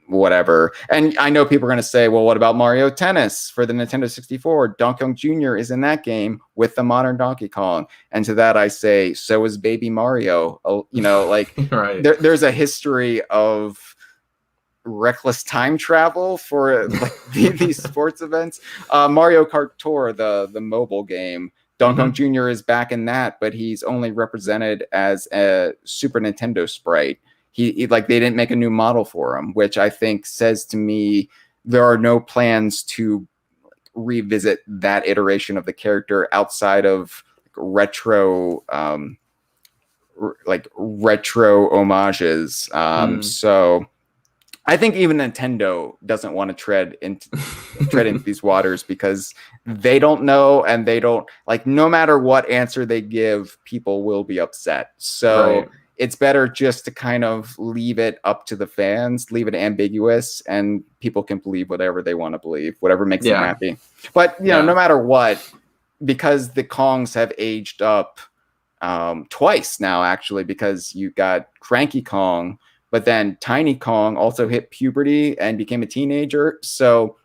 whatever. And I know people are going to say, well, what about Mario Tennis for the Nintendo 64? Donkey Kong Jr. is in that game with the modern Donkey Kong. And to that I say, so is Baby Mario. There's a history of reckless time travel for like these sports events. Mario Kart Tour, the mobile game, Donkey Kong Jr. is back in that, but he's only represented as a Super Nintendo sprite. He like, they didn't make a new model for him, which I think says to me there are no plans to revisit that iteration of the character outside of retro homages. So I think even Nintendo doesn't want to tread into these waters because they don't know, and they don't like, no matter what answer they give, people will be upset. So it's better just to kind of leave it up to the fans, leave it ambiguous, and people can believe whatever they want to believe, whatever makes them happy. But no matter what, because the Kongs have aged up twice now, actually, because you got Cranky Kong, but then Tiny Kong also hit puberty and became a teenager. So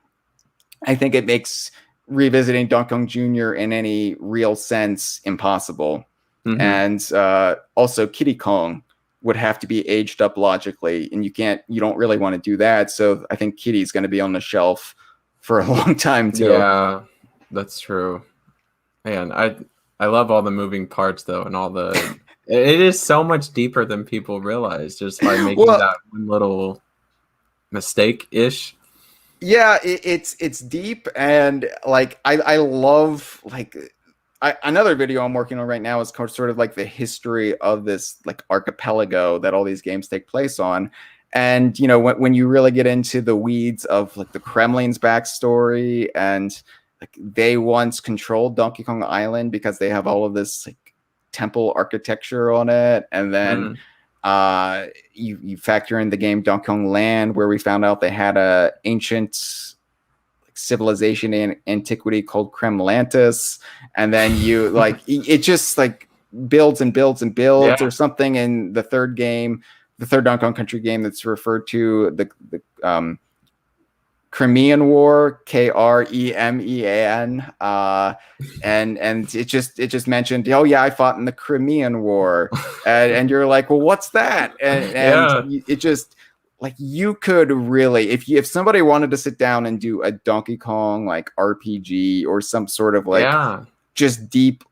I think it makes revisiting Donkey Kong Jr. in any real sense impossible. And also Kiddy Kong would have to be aged up logically, and you don't really want to do that. So I think Kiddy's going to be on the shelf for a long time too. Yeah, that's true. Man, I love all the moving parts though, and all the it is so much deeper than people realize just by making that one little mistake-ish. Yeah, it's deep, and like I love like another video I'm working on right now is sort of like the history of this like archipelago that all these games take place on. And when you really get into the weeds of like the Kremlin's backstory, and like they once controlled Donkey Kong Island because they have all of this like temple architecture on it, and then You factor in the game Donkey Kong Land, where we found out they had a ancient civilization in antiquity called Kremlantis, and then you like it just like builds and builds and builds. Yeah. Or something in the third game, the third Donkey Kong Country game, that's referred to the Crimean War, Kremean, and it just mentioned, oh yeah, I fought in the Crimean War, and you're like, well, what's that? And it just like, you could really, if somebody wanted to sit down and do a Donkey Kong like RPG or some sort of like just deep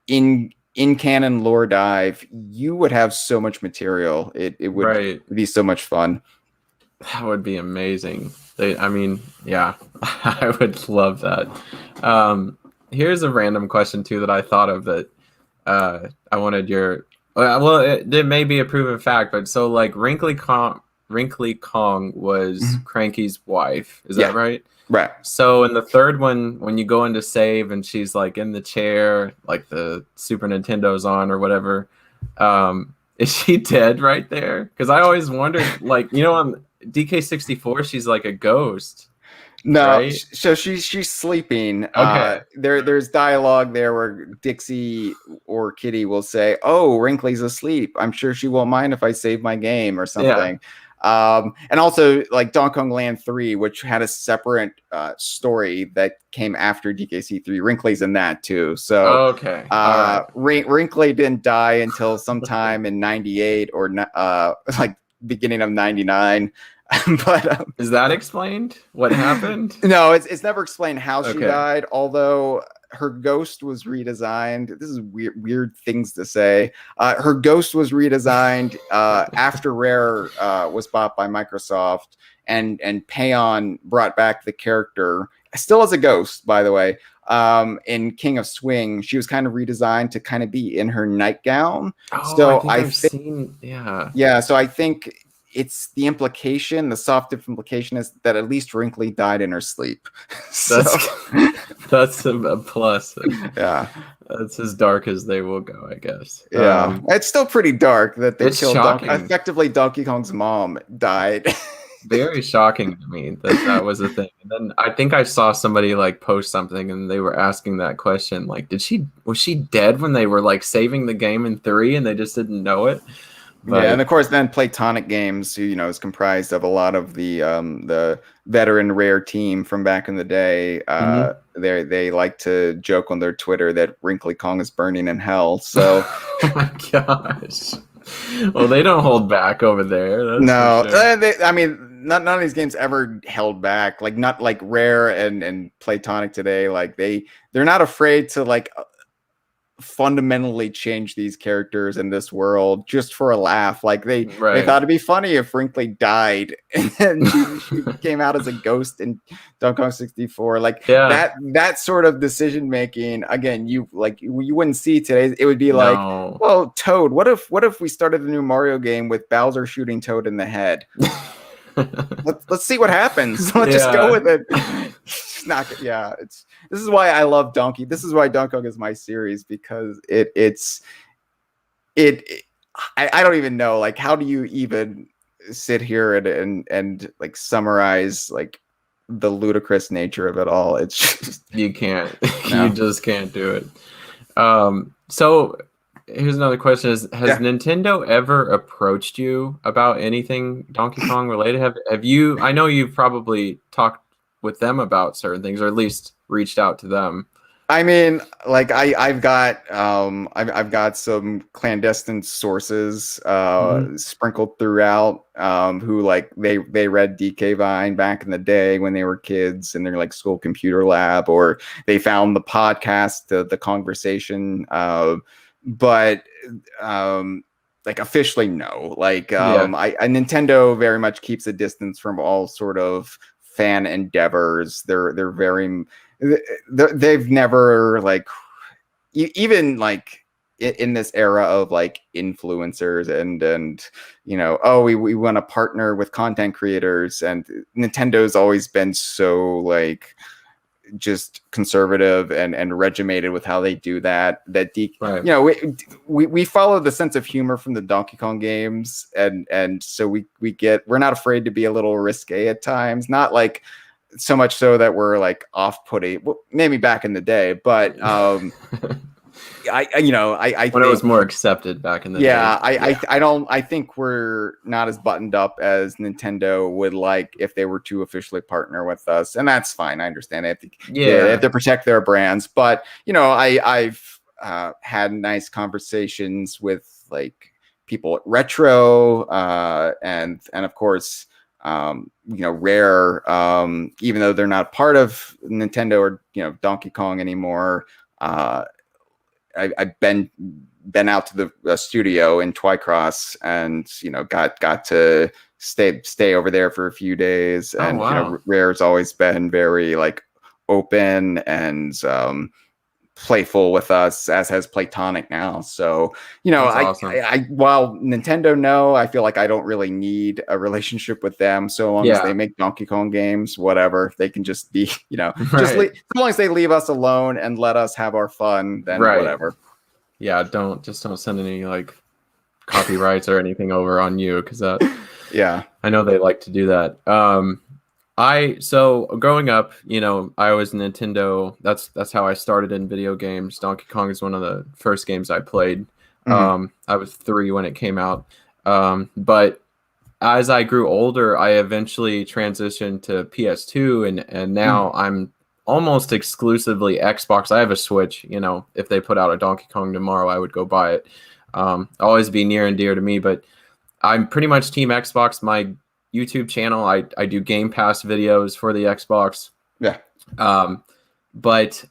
in canon lore dive, you would have so much material. It would be so much fun. That would be amazing. I mean, yeah, I would love that. Here's a random question too that I thought of that I wanted your. Well, it may be a proven fact, but so like Wrinkly Kong was Cranky's wife. Is that right? Right. So in the third one, when you go in to save and she's like in the chair, like the Super Nintendo's on or whatever, is she dead right there? Because I always wondered, like, you know, on DK64, she's like a ghost. No, right? So she's sleeping. Okay. There's dialogue there where Dixie or Kitty will say, "Oh, Wrinkly's asleep. I'm sure she won't mind if I save my game," or something. And also like Donkey Kong Land 3, which had a separate story that came after DKC3. Wrinkly's in that too. So Wrinkly didn't die until sometime in 98 or like beginning of 99. But is that explained? What happened? No, it's never explained how she died, although her ghost was redesigned. This is weird things to say. Her ghost was redesigned after Rare was bought by Microsoft, and Payon brought back the character, still as a ghost, by the way. In King of Swing, she was kind of redesigned to kind of be in her nightgown. So I've seen, so I think it's the implication, the soft implication is that at least Wrinkly died in her sleep. That's a plus. Yeah. That's as dark as they will go, I guess. Yeah. It's still pretty dark that they killed effectively Donkey Kong's mom died. Very shocking to me that was a thing. And then I think I saw somebody like post something and they were asking that question, like, was she dead when they were like saving the game in 3 and they just didn't know it? But, and of course, then Platonic Games, you know, is comprised of a lot of the veteran Rare team from back in the day. They like to joke on their Twitter that Wrinkly Kong is burning in hell. So, oh my gosh. Well, they don't hold back over there. No, sure. I mean, none of these games ever held back. Like not like Rare and Platonic today. Like they're not afraid to like fundamentally change these characters in this world just for a laugh. Like they thought it'd be funny if Wrinkly died and then she came out as a ghost in Donkey Kong 64. Like that sort of decision making, again, you wouldn't see today. It would be like, well, Toad, what if we started a new Mario game with Bowser shooting Toad in the head? Let's see what happens. Let's just go with it. This is why I love Donkey. This is why Donkey Kong is my series, because I don't even know, like, how do you even sit here and like summarize like the ludicrous nature of it all? It's just, you can't. You just can't do it. So here's another question: has Nintendo ever approached you about anything Donkey Kong related? Have you? I know you've probably talked with them about certain things, or at least reached out to them. I mean, like I've got some clandestine sources sprinkled throughout who like they read DK Vine back in the day when they were kids in their like school computer lab, or they found the podcast, the conversation, but like officially no. Like Nintendo very much keeps a distance from all sort of fan endeavors. They've never like even like in this era of like influencers and you know, we want to partner with content creators, and Nintendo's always been so like just conservative and regimented with how they do that. Right. You know, we follow the sense of humor from the Donkey Kong games, and so we're not afraid to be a little risque at times. Not like so much so that we're like off-putting. Well, maybe back in the day, but I when think it was more accepted back in the day. I think we're not as buttoned up as Nintendo would like if they were to officially partner with us, and that's fine. I understand they have to protect their brands, but you know, I've had nice conversations with like people at Retro, and of course, you know, Rare, even though they're not part of Nintendo or, you know, Donkey Kong anymore. I've been out to the studio in Twycross, and you know, got to stay over there for a few days. And wow. You know, Rare's always been very like open and playful with us, as has Playtonic now. So you know, awesome. I while Nintendo, no, I feel like I don't really need a relationship with them. So long as they make Donkey Kong games, whatever, they can just be, you know, just as long as they leave us alone and let us have our fun, then whatever. Yeah, don't send any like copyrights or anything over on you, because I know they like to do that. So growing up, you know, I was Nintendo. That's how I started in video games. Donkey Kong is one of the first games I played. I was 3 when it came out. But as I grew older, I eventually transitioned to PS2, and now I'm almost exclusively Xbox. I have a Switch. You know, if they put out a Donkey Kong tomorrow, I would go buy it. Always be near and dear to me, but I'm pretty much Team Xbox. My YouTube channel, I do Game Pass videos for the Xbox. Yeah. But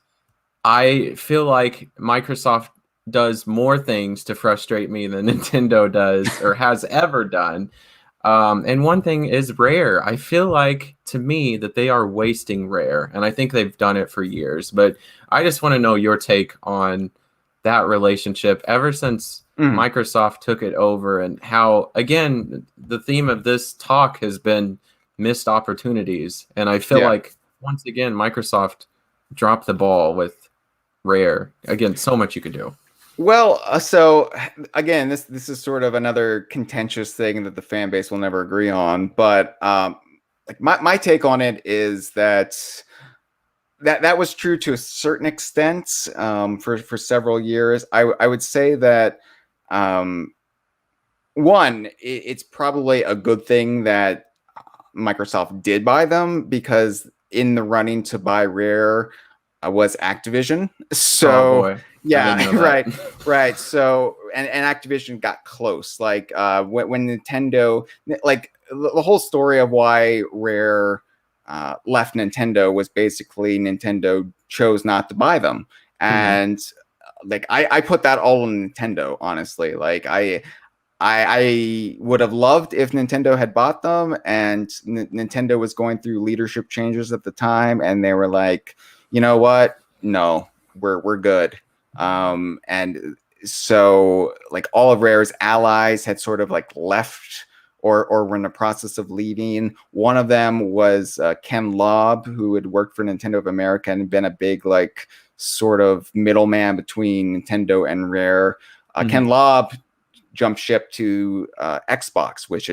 I feel like Microsoft does more things to frustrate me than Nintendo does or has ever done. And one thing is Rare. I feel like, to me, that they are wasting Rare, and I think they've done it for years. But I just want to know your take on that relationship ever since Microsoft took it over, and how, again, the theme of this talk has been missed opportunities. And I feel like, once again, Microsoft dropped the ball with Rare. Again, so much you could do. Well, so again, this is sort of another contentious thing that the fan base will never agree on. But like my take on it is that was true to a certain extent for several years. I would say that one, it's probably a good thing that Microsoft did buy them, because in the running to buy Rare was Activision. So right. So and Activision got close. Like when Nintendo, like the whole story of why Rare left Nintendo was basically Nintendo chose not to buy them, and like I put that all on Nintendo, honestly. Like I would have loved if Nintendo had bought them, and Nintendo was going through leadership changes at the time, and they were like, you know what? No, we're good. And so like all of Rare's allies had sort of like left or were in the process of leaving. One of them was Ken Lobb, who had worked for Nintendo of America and been a big like sort of middleman between Nintendo and Rare. Ken Lobb jumped ship to Xbox, which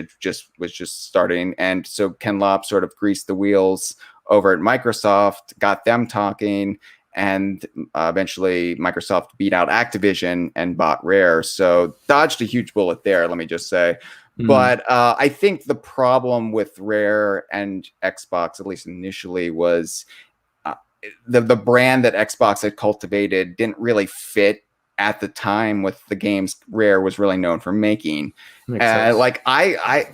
was just starting, and so Ken Lobb sort of greased the wheels over at Microsoft, got them talking, and eventually Microsoft beat out Activision and bought Rare. So dodged a huge bullet there, let me just say. But I think the problem with Rare and Xbox, at least initially, was the brand that Xbox had cultivated didn't really fit at the time with the games Rare was really known for making. Like I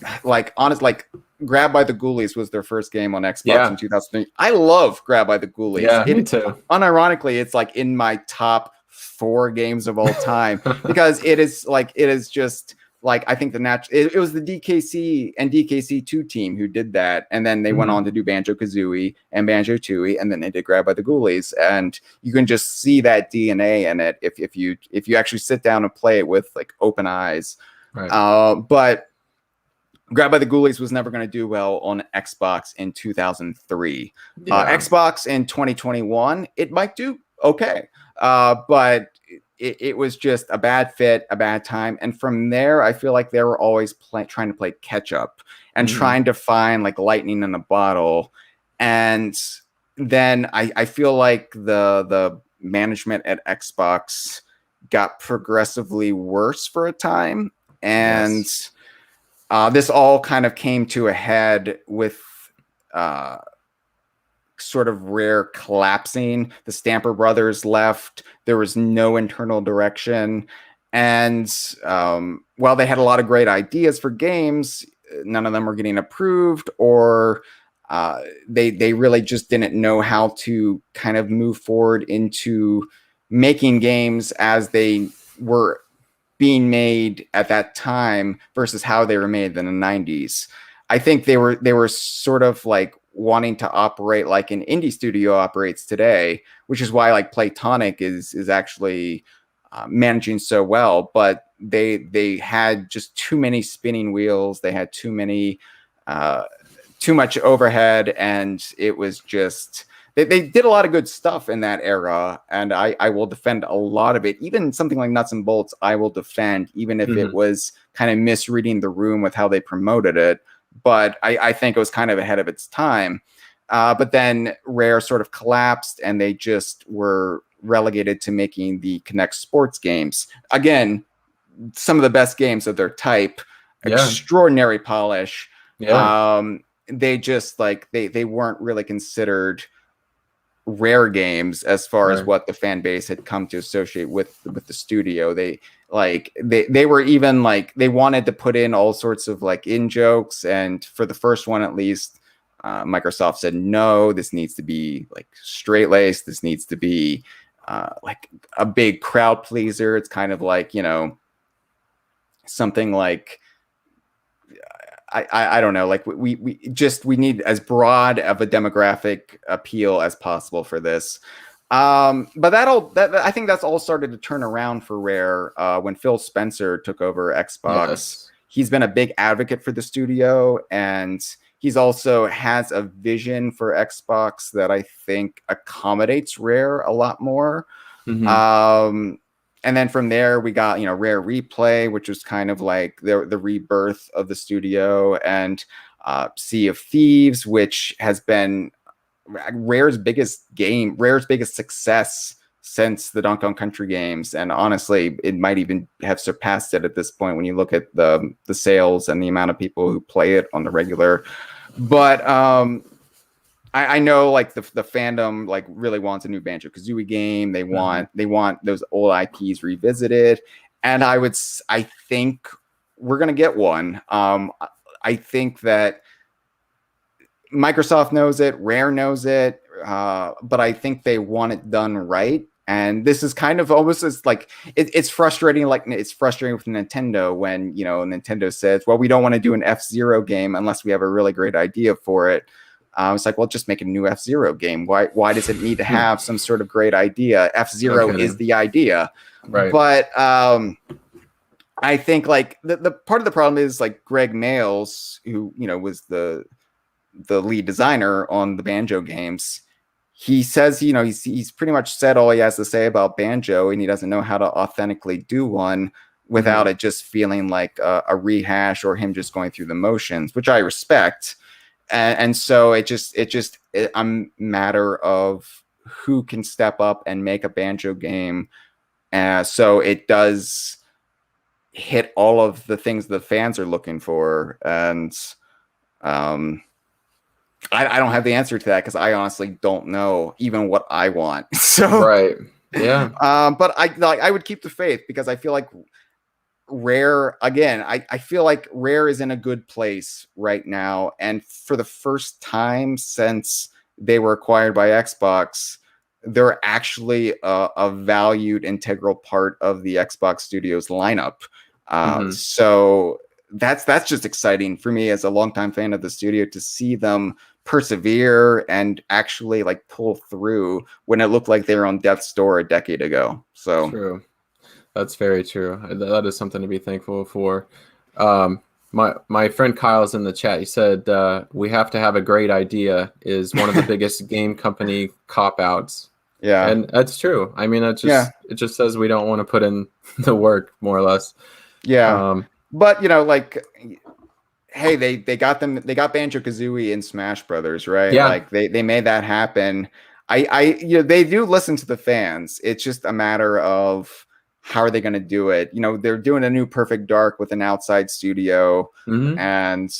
honestly, like Grab by the Ghoulies was their first game on Xbox in 2003. I love Grab by the Ghoulies. Yeah, me too. Unironically, it's like in my top 4 games of all time because it is just like, I think it was the DKC and DKC2 team who did that, and then they went on to do Banjo-Kazooie and Banjo-Tooie, and then they did Grab by the Ghoulies, and you can just see that DNA in it if you actually sit down and play it with like open eyes. Right. But Grab by the Ghoulies was never going to do well on Xbox in 2003. Xbox in 2021, it might do okay, but it was just a bad fit, a bad time. And from there, I feel like they were always trying to play catch up and trying to find like lightning in a bottle. And then I feel like the management at Xbox got progressively worse for a time. And this all kind of came to a head with sort of Rare collapsing. The Stamper brothers left. There was no internal direction. And while they had a lot of great ideas for games, none of them were getting approved, or they really just didn't know how to kind of move forward into making games as they were being made at that time versus how they were made in the 90s. I think they were sort of like wanting to operate like an indie studio operates today, which is why like Playtonic is actually managing so well. But they had just too many spinning wheels. They had too much overhead, and it was just they did a lot of good stuff in that era, and I will defend a lot of it. Even something like Nuts and Bolts, I will defend, even if it was kind of misreading the room with how they promoted it. But I think it was kind of ahead of its time. But then Rare sort of collapsed, and they just were relegated to making the Kinect sports games. Again, some of the best games of their type, extraordinary polish. They just like they weren't really considered Rare games as far as what the fan base had come to associate with the studio. They were even like they wanted to put in all sorts of like in jokes, and for the first one at least, Microsoft said no, this needs to be like straight laced, this needs to be like a big crowd pleaser. It's kind of like, you know, something like I don't know, like we need as broad of a demographic appeal as possible for this. But I think that's all started to turn around for Rare when Phil Spencer took over Xbox. He's been a big advocate for the studio, and he's also has a vision for Xbox that I think accommodates Rare a lot more. And then from there, we got, you know, Rare Replay, which was kind of like the rebirth of the studio, and Sea of Thieves, which has been Rare's biggest success since the Donkey Kong Country games. And honestly, it might even have surpassed it at this point when you look at the sales and the amount of people who play it on the regular. But I know like the fandom like really wants a new Banjo-Kazooie game. They want those old IPs revisited, and I think we're gonna get one. I think that Microsoft knows it, Rare knows it, but I think they want it done right. And this is kind of almost as like it's frustrating. Like it's frustrating with Nintendo when, you know, Nintendo says, "Well, we don't want to do an F-Zero game unless we have a really great idea for it." It's like, well, just make a new F-Zero game. Why does it need to have some sort of great idea? F-Zero is the idea, right? But I think like the part of the problem is like Greg Mayles, who, you know, was the lead designer on the Banjo games. He says, you know, he's pretty much said all he has to say about Banjo, and he doesn't know how to authentically do one without it just feeling like a rehash or him just going through the motions, which I respect. And so it's a matter of who can step up and make a Banjo game, so it does hit all of the things the fans are looking for. And I don't have the answer to that, because I honestly don't know even what I want. So but I would keep the faith, because I feel like Rare, again, I feel like Rare is in a good place right now, and for the first time since they were acquired by Xbox, they're actually a valued integral part of the Xbox Studios lineup. So that's just exciting for me as a longtime fan of the studio, to see them persevere and actually like pull through when it looked like they were on death's door a decade ago. So true. That's very true. That is something to be thankful for. My friend Kyle's in the chat. He said we have to have a great idea is one of the biggest game company cop outs. Yeah. And that's true. I mean, Yeah. it just says we don't want to put in the work, more or less. Yeah. But like, hey, they got Banjo-Kazooie in Smash Brothers, right? Yeah. Like they made that happen. They do listen to the fans. It's just a matter of how are they going to do it? They're doing a new Perfect Dark with an outside studio, and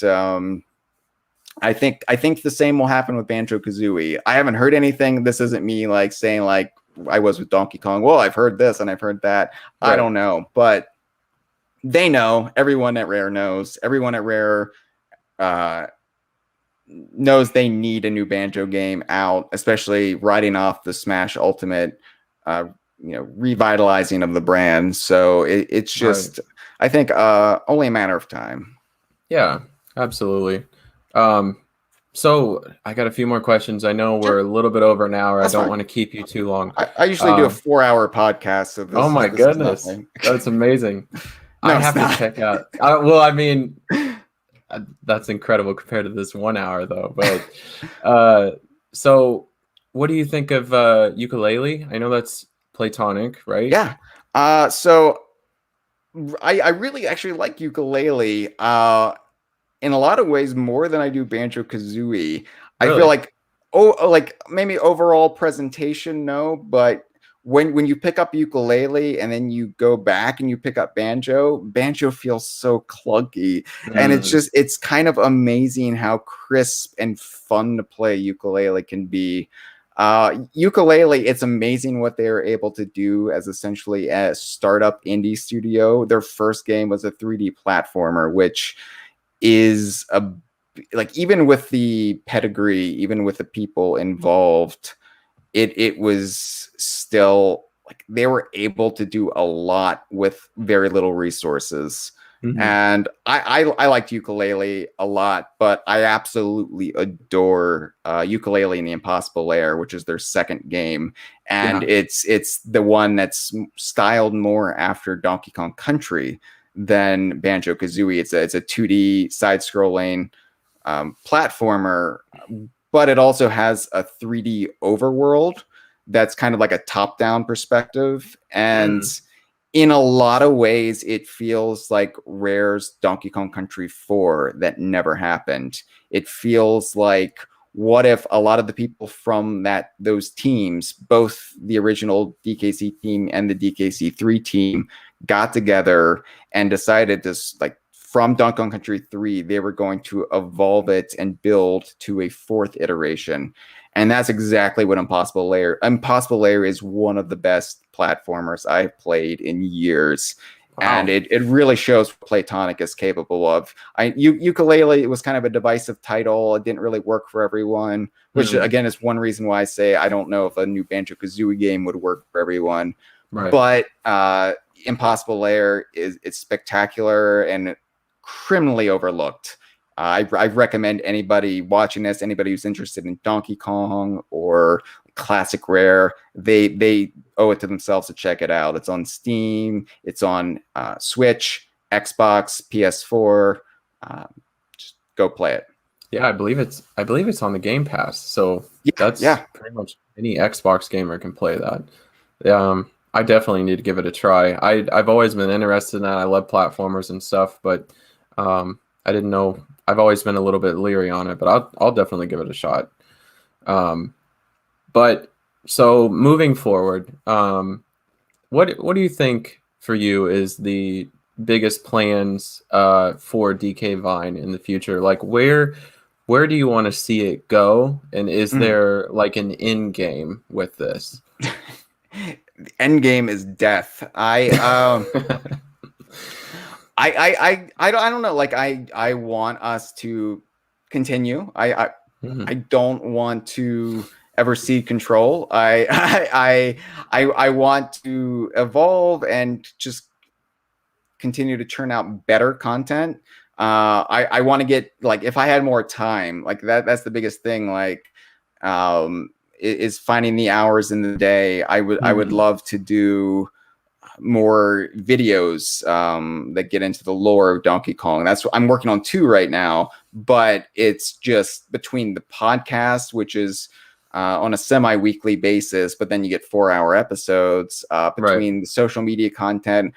I think the same will happen with Banjo-Kazooie. I haven't heard anything. This isn't me like saying like I was with Donkey Kong. Well, I've heard this and I've heard that. Right. I don't know, but they know. Everyone at Rare knows. Everyone at Rare knows they need a new Banjo game out, especially riding off the Smash Ultimate, revitalizing of the brand. So it's just, right. I think, only a matter of time. Yeah, absolutely. So I got a few more questions. I know we're a little bit over an hour. That's I don't fine. want to keep you too long. I usually do a 4-hour podcast. So this, oh my goodness, that's amazing. No, I have to check out. Well, I mean, that's incredible compared to this 1 hour, though. But so, what do you think of ukulele? I know that's platonic, right? Yeah. So I really actually like ukulele. In a lot of ways, more than I do Banjo-Kazooie. Really? I feel like, like maybe overall presentation, no, but when you pick up ukulele and then you go back and you pick up banjo feels so clunky. And it's kind of amazing how crisp and fun to play ukulele can be. Ukulele, it's amazing what they are able to do as essentially a startup indie studio. Their first game was a 3D platformer, which is even with the pedigree, even with the people involved, it was still like they were able to do a lot with very little resources. And I liked ukulele a lot, but I absolutely adore Ukulele and the Impossible Lair, which is their second game. And it's the one that's styled more after Donkey Kong Country than Banjo-Kazooie. It's a 2D side-scrolling platformer, but it also has a 3D overworld that's kind of like a top-down perspective. And in a lot of ways, it feels like Rare's Donkey Kong Country 4 that never happened. It feels like, what if a lot of the people from those teams, both the original DKC team and the DKC3 team, got together and decided to, like, from Donkey Kong Country 3, they were going to evolve it and build to a fourth iteration. And that's exactly what Impossible Lair. Impossible Lair is one of the best platformers I've played in years. Wow. And it really shows what Platonic is capable of. Ukulele, it was kind of a divisive title. It didn't really work for everyone, which again is one reason why I say I don't know if a new Banjo-Kazooie game would work for everyone. Right. But Impossible Lair is spectacular and criminally overlooked. I recommend anybody watching this, anybody who's interested in Donkey Kong or classic Rare, they owe it to themselves to check it out. It's on Steam, it's on Switch, Xbox, PS4. Just go play it. Yeah, I believe it's on the Game Pass. So that's pretty much any Xbox gamer can play that. I definitely need to give it a try. I've always been interested in that. I love platformers and stuff, but I didn't know. I've always been a little bit leery on it, but I'll definitely give it a shot. But so moving forward, what do you think for you is the biggest plans for DK Vine in the future? Like where do you want to see it go? And is there like an end game with this? The end game is death. I don't know. Like I want us to continue. I don't want to ever cede control. I want to evolve and just continue to churn out better content. I want to get, like, if I had more time, like that's the biggest thing. Like, is finding the hours in the day. I would love to do more videos that get into the lore of Donkey Kong. That's what I'm working on 2 right now, but it's just between the podcast, which is on a semi-weekly basis, but then you get 4-hour episodes, between the social media content,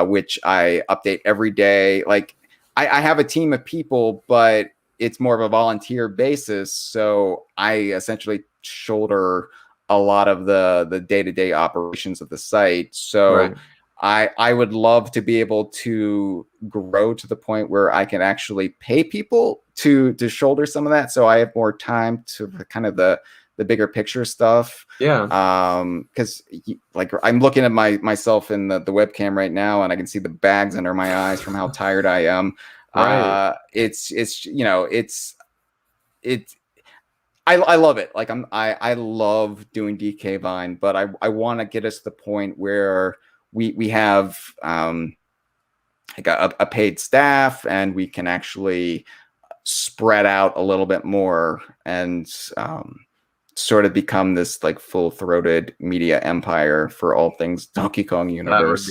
which I update every day. Like I have a team of people, but it's more of a volunteer basis. So I essentially shoulder a lot of the day-to-day operations of the site. So I would love to be able to grow to the point where I can actually pay people to shoulder some of that. So I have more time to kind of the bigger picture stuff. Because like I'm looking at myself in the webcam right now, and I can see the bags under my eyes from how tired I am. It's you know, it's I love it. Like I love doing DK Vine, but I want to get us to the point where we have like a paid staff, and we can actually spread out a little bit more and sort of become this like full-throated media empire for all things Donkey Kong universe.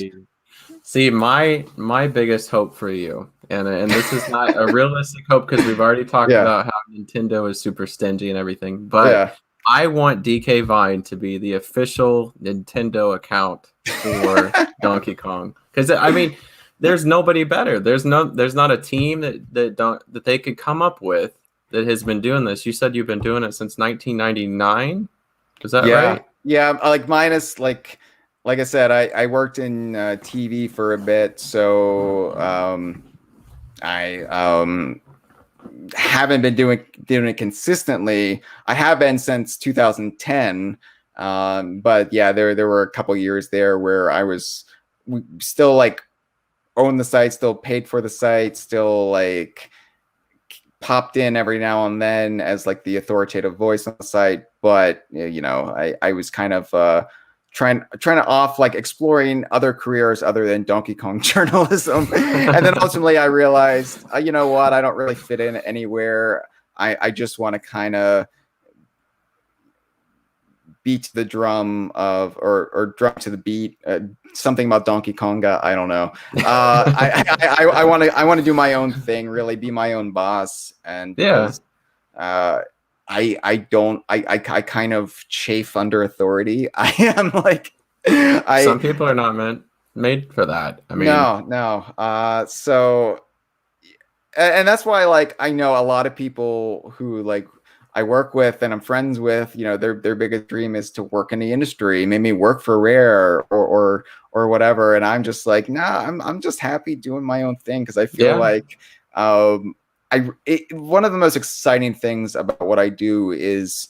See, my biggest hope for you, and this is not a realistic hope because we've already talked about how Nintendo is super stingy and everything, but I want DK Vine to be the official Nintendo account for Donkey Kong, because I mean, there's nobody better. There's not a team that they could come up with that has been doing this. You said you've been doing it since 1999. Is that right? Yeah, like minus like I said, I worked in TV for a bit, so I haven't been doing it consistently. I have been since 2010, but yeah, there were a couple years there where I was still like owned the site, still paid for the site, still like popped in every now and then as like the authoritative voice on the site. But you know, I was kind of trying to like exploring other careers other than Donkey Kong journalism. And then ultimately I realized, you know what, I don't really fit in anywhere. I just want to kind of beat the drum of or drum to the beat, something about Donkey Konga. I don't know. I want to do my own thing, really be my own boss. And because I kind of chafe under authority. I am like, some people are not made for that. I mean, no. So, and that's why, like, I know a lot of people who like I work with and I'm friends with, you know, their biggest dream is to work in the industry, maybe work for Rare or whatever. And I'm just like, nah, I'm just happy doing my own thing, because I feel like one of the most exciting things about what I do is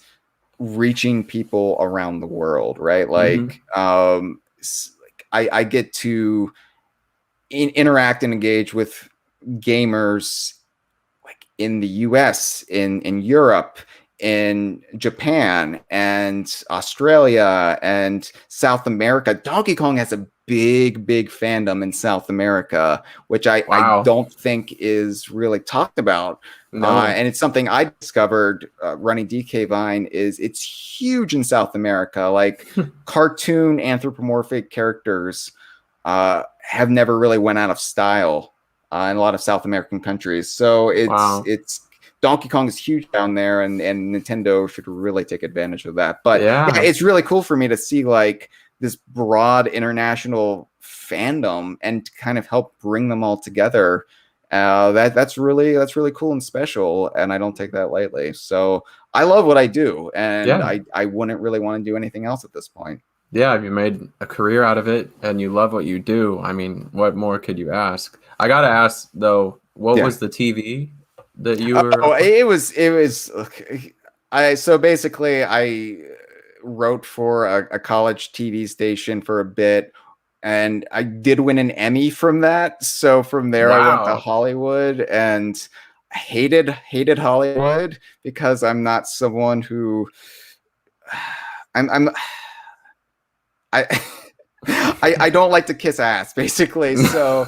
reaching people around the world, right? Like, I get to interact and engage with gamers like in the US, in Europe, in Japan, and Australia, and South America. Donkey Kong has a big fandom in South America, which I don't think is really talked about. And it's something I discovered running DK Vine, is it's huge in South America. Like cartoon anthropomorphic characters have never really went out of style in a lot of South American countries. So it's Donkey Kong is huge down there, and Nintendo should really take advantage of that. But yeah, it's really cool for me to see like this broad international fandom and kind of help bring them all together. That's really cool and special, and I don't take that lightly. So I love what I do, and I wouldn't really want to do anything else at this point. Yeah, you made a career out of it, and you love what you do. I mean, what more could you ask? I gotta ask though, what was the TV that you were? Oh, it was. So basically, I wrote for a college TV station for a bit, and I did win an Emmy from that. So from there, I went to Hollywood, and I hated Hollywood because I'm not someone who I don't like to kiss ass, basically. So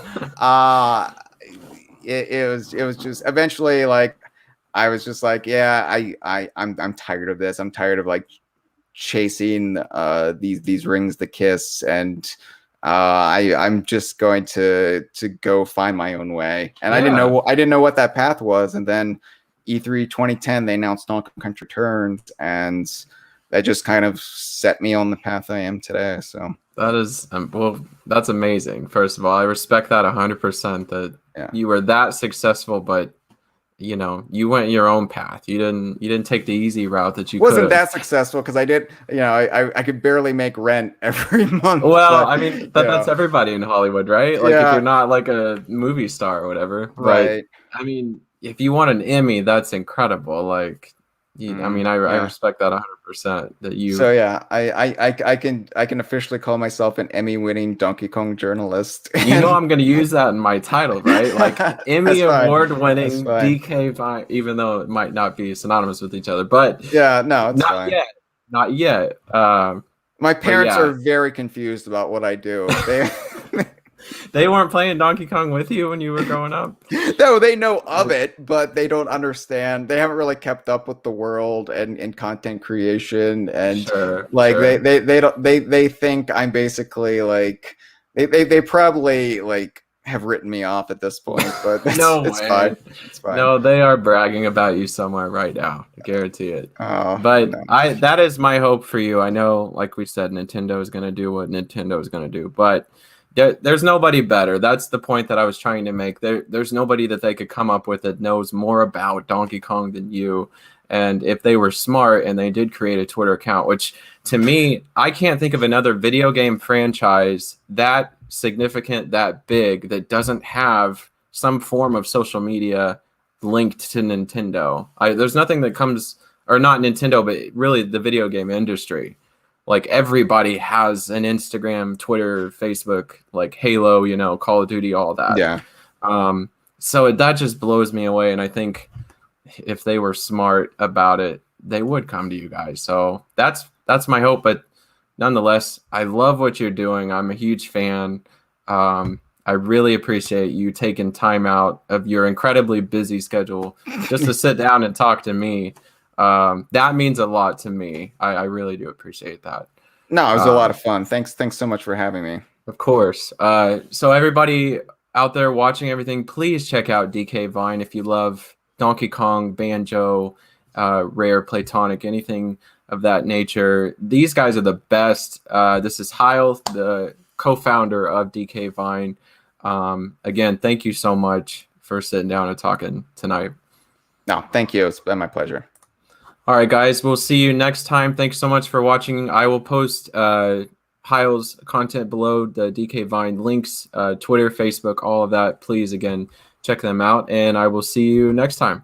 it was just eventually like I was just like, yeah, I'm tired of this. I'm tired of like chasing these rings to kiss, and I'm just going to go find my own way, and Yeah. I didn't know what that path was, and then E3 2010 they announced Donkey Kong Country Returns, and that just kind of set me on the path I am today. So That is well, that's amazing. First of all, I respect that 100%. That Yeah. you were that successful, but you know, you went your own path. You didn't take the easy route that you wasn't could've. that successful because I did, I could barely make rent every month. Well, but, I mean, that's know, everybody in Hollywood, right? Like if Yeah. you're not like a movie star or whatever. But right. I mean, if you want an Emmy, that's incredible. Like, I mean, I yeah. respect that 100%. That you. So yeah, I can officially call myself an Emmy-winning Donkey Kong journalist. You know I'm going to use that in my title, right? Like Emmy That's fine. award-winning That's fine. DK Vine, even though it might not be synonymous with each other. But Yeah, no, it's not fine. yet. Not yet. My parents yeah. are very confused about what I do. They weren't playing Donkey Kong with you when you were growing up? No, they know of it, but they don't understand. They haven't really kept up with the world and content creation, and Sure, like sure. they think I'm basically like they probably like have written me off at this point, but No it's way. fine. It's fine. No, they are bragging about you somewhere right now. I guarantee it. Oh, But no. that is my hope for you. I know, like we said, Nintendo is going to do what Nintendo is going to do, but there's nobody better. That's the point that I was trying to make. There's nobody that they could come up with that knows more about Donkey Kong than you. And if they were smart and they did create a Twitter account, which to me, I can't think of another video game franchise that significant, that big, that doesn't have some form of social media linked to Nintendo. There's nothing that comes, or not Nintendo, but really the video game industry. Like everybody has an Instagram, Twitter, Facebook, like Halo, you know, Call of Duty, all that. Yeah. So that just blows me away. And I think if they were smart about it, they would come to you guys. So that's my hope. But nonetheless, I love what you're doing. I'm a huge fan. I really appreciate you taking time out of your incredibly busy schedule just to sit down and talk to me. That means a lot to me. I really do appreciate that. No, it was a lot of fun. Thanks so much for having me. Of course. So everybody out there watching everything, please check out DK Vine if you love Donkey Kong, Banjo, Rare, Platonic, anything of that nature. These guys are the best. This is Heil, the co-founder of DK Vine. Again, thank you so much for sitting down and talking tonight. No, thank you. It's been my pleasure. All right, guys, we'll see you next time. Thanks so much for watching. I will post Heil's content below, the DK Vine links, Twitter, Facebook, all of that. Please, again, check them out, and I will see you next time.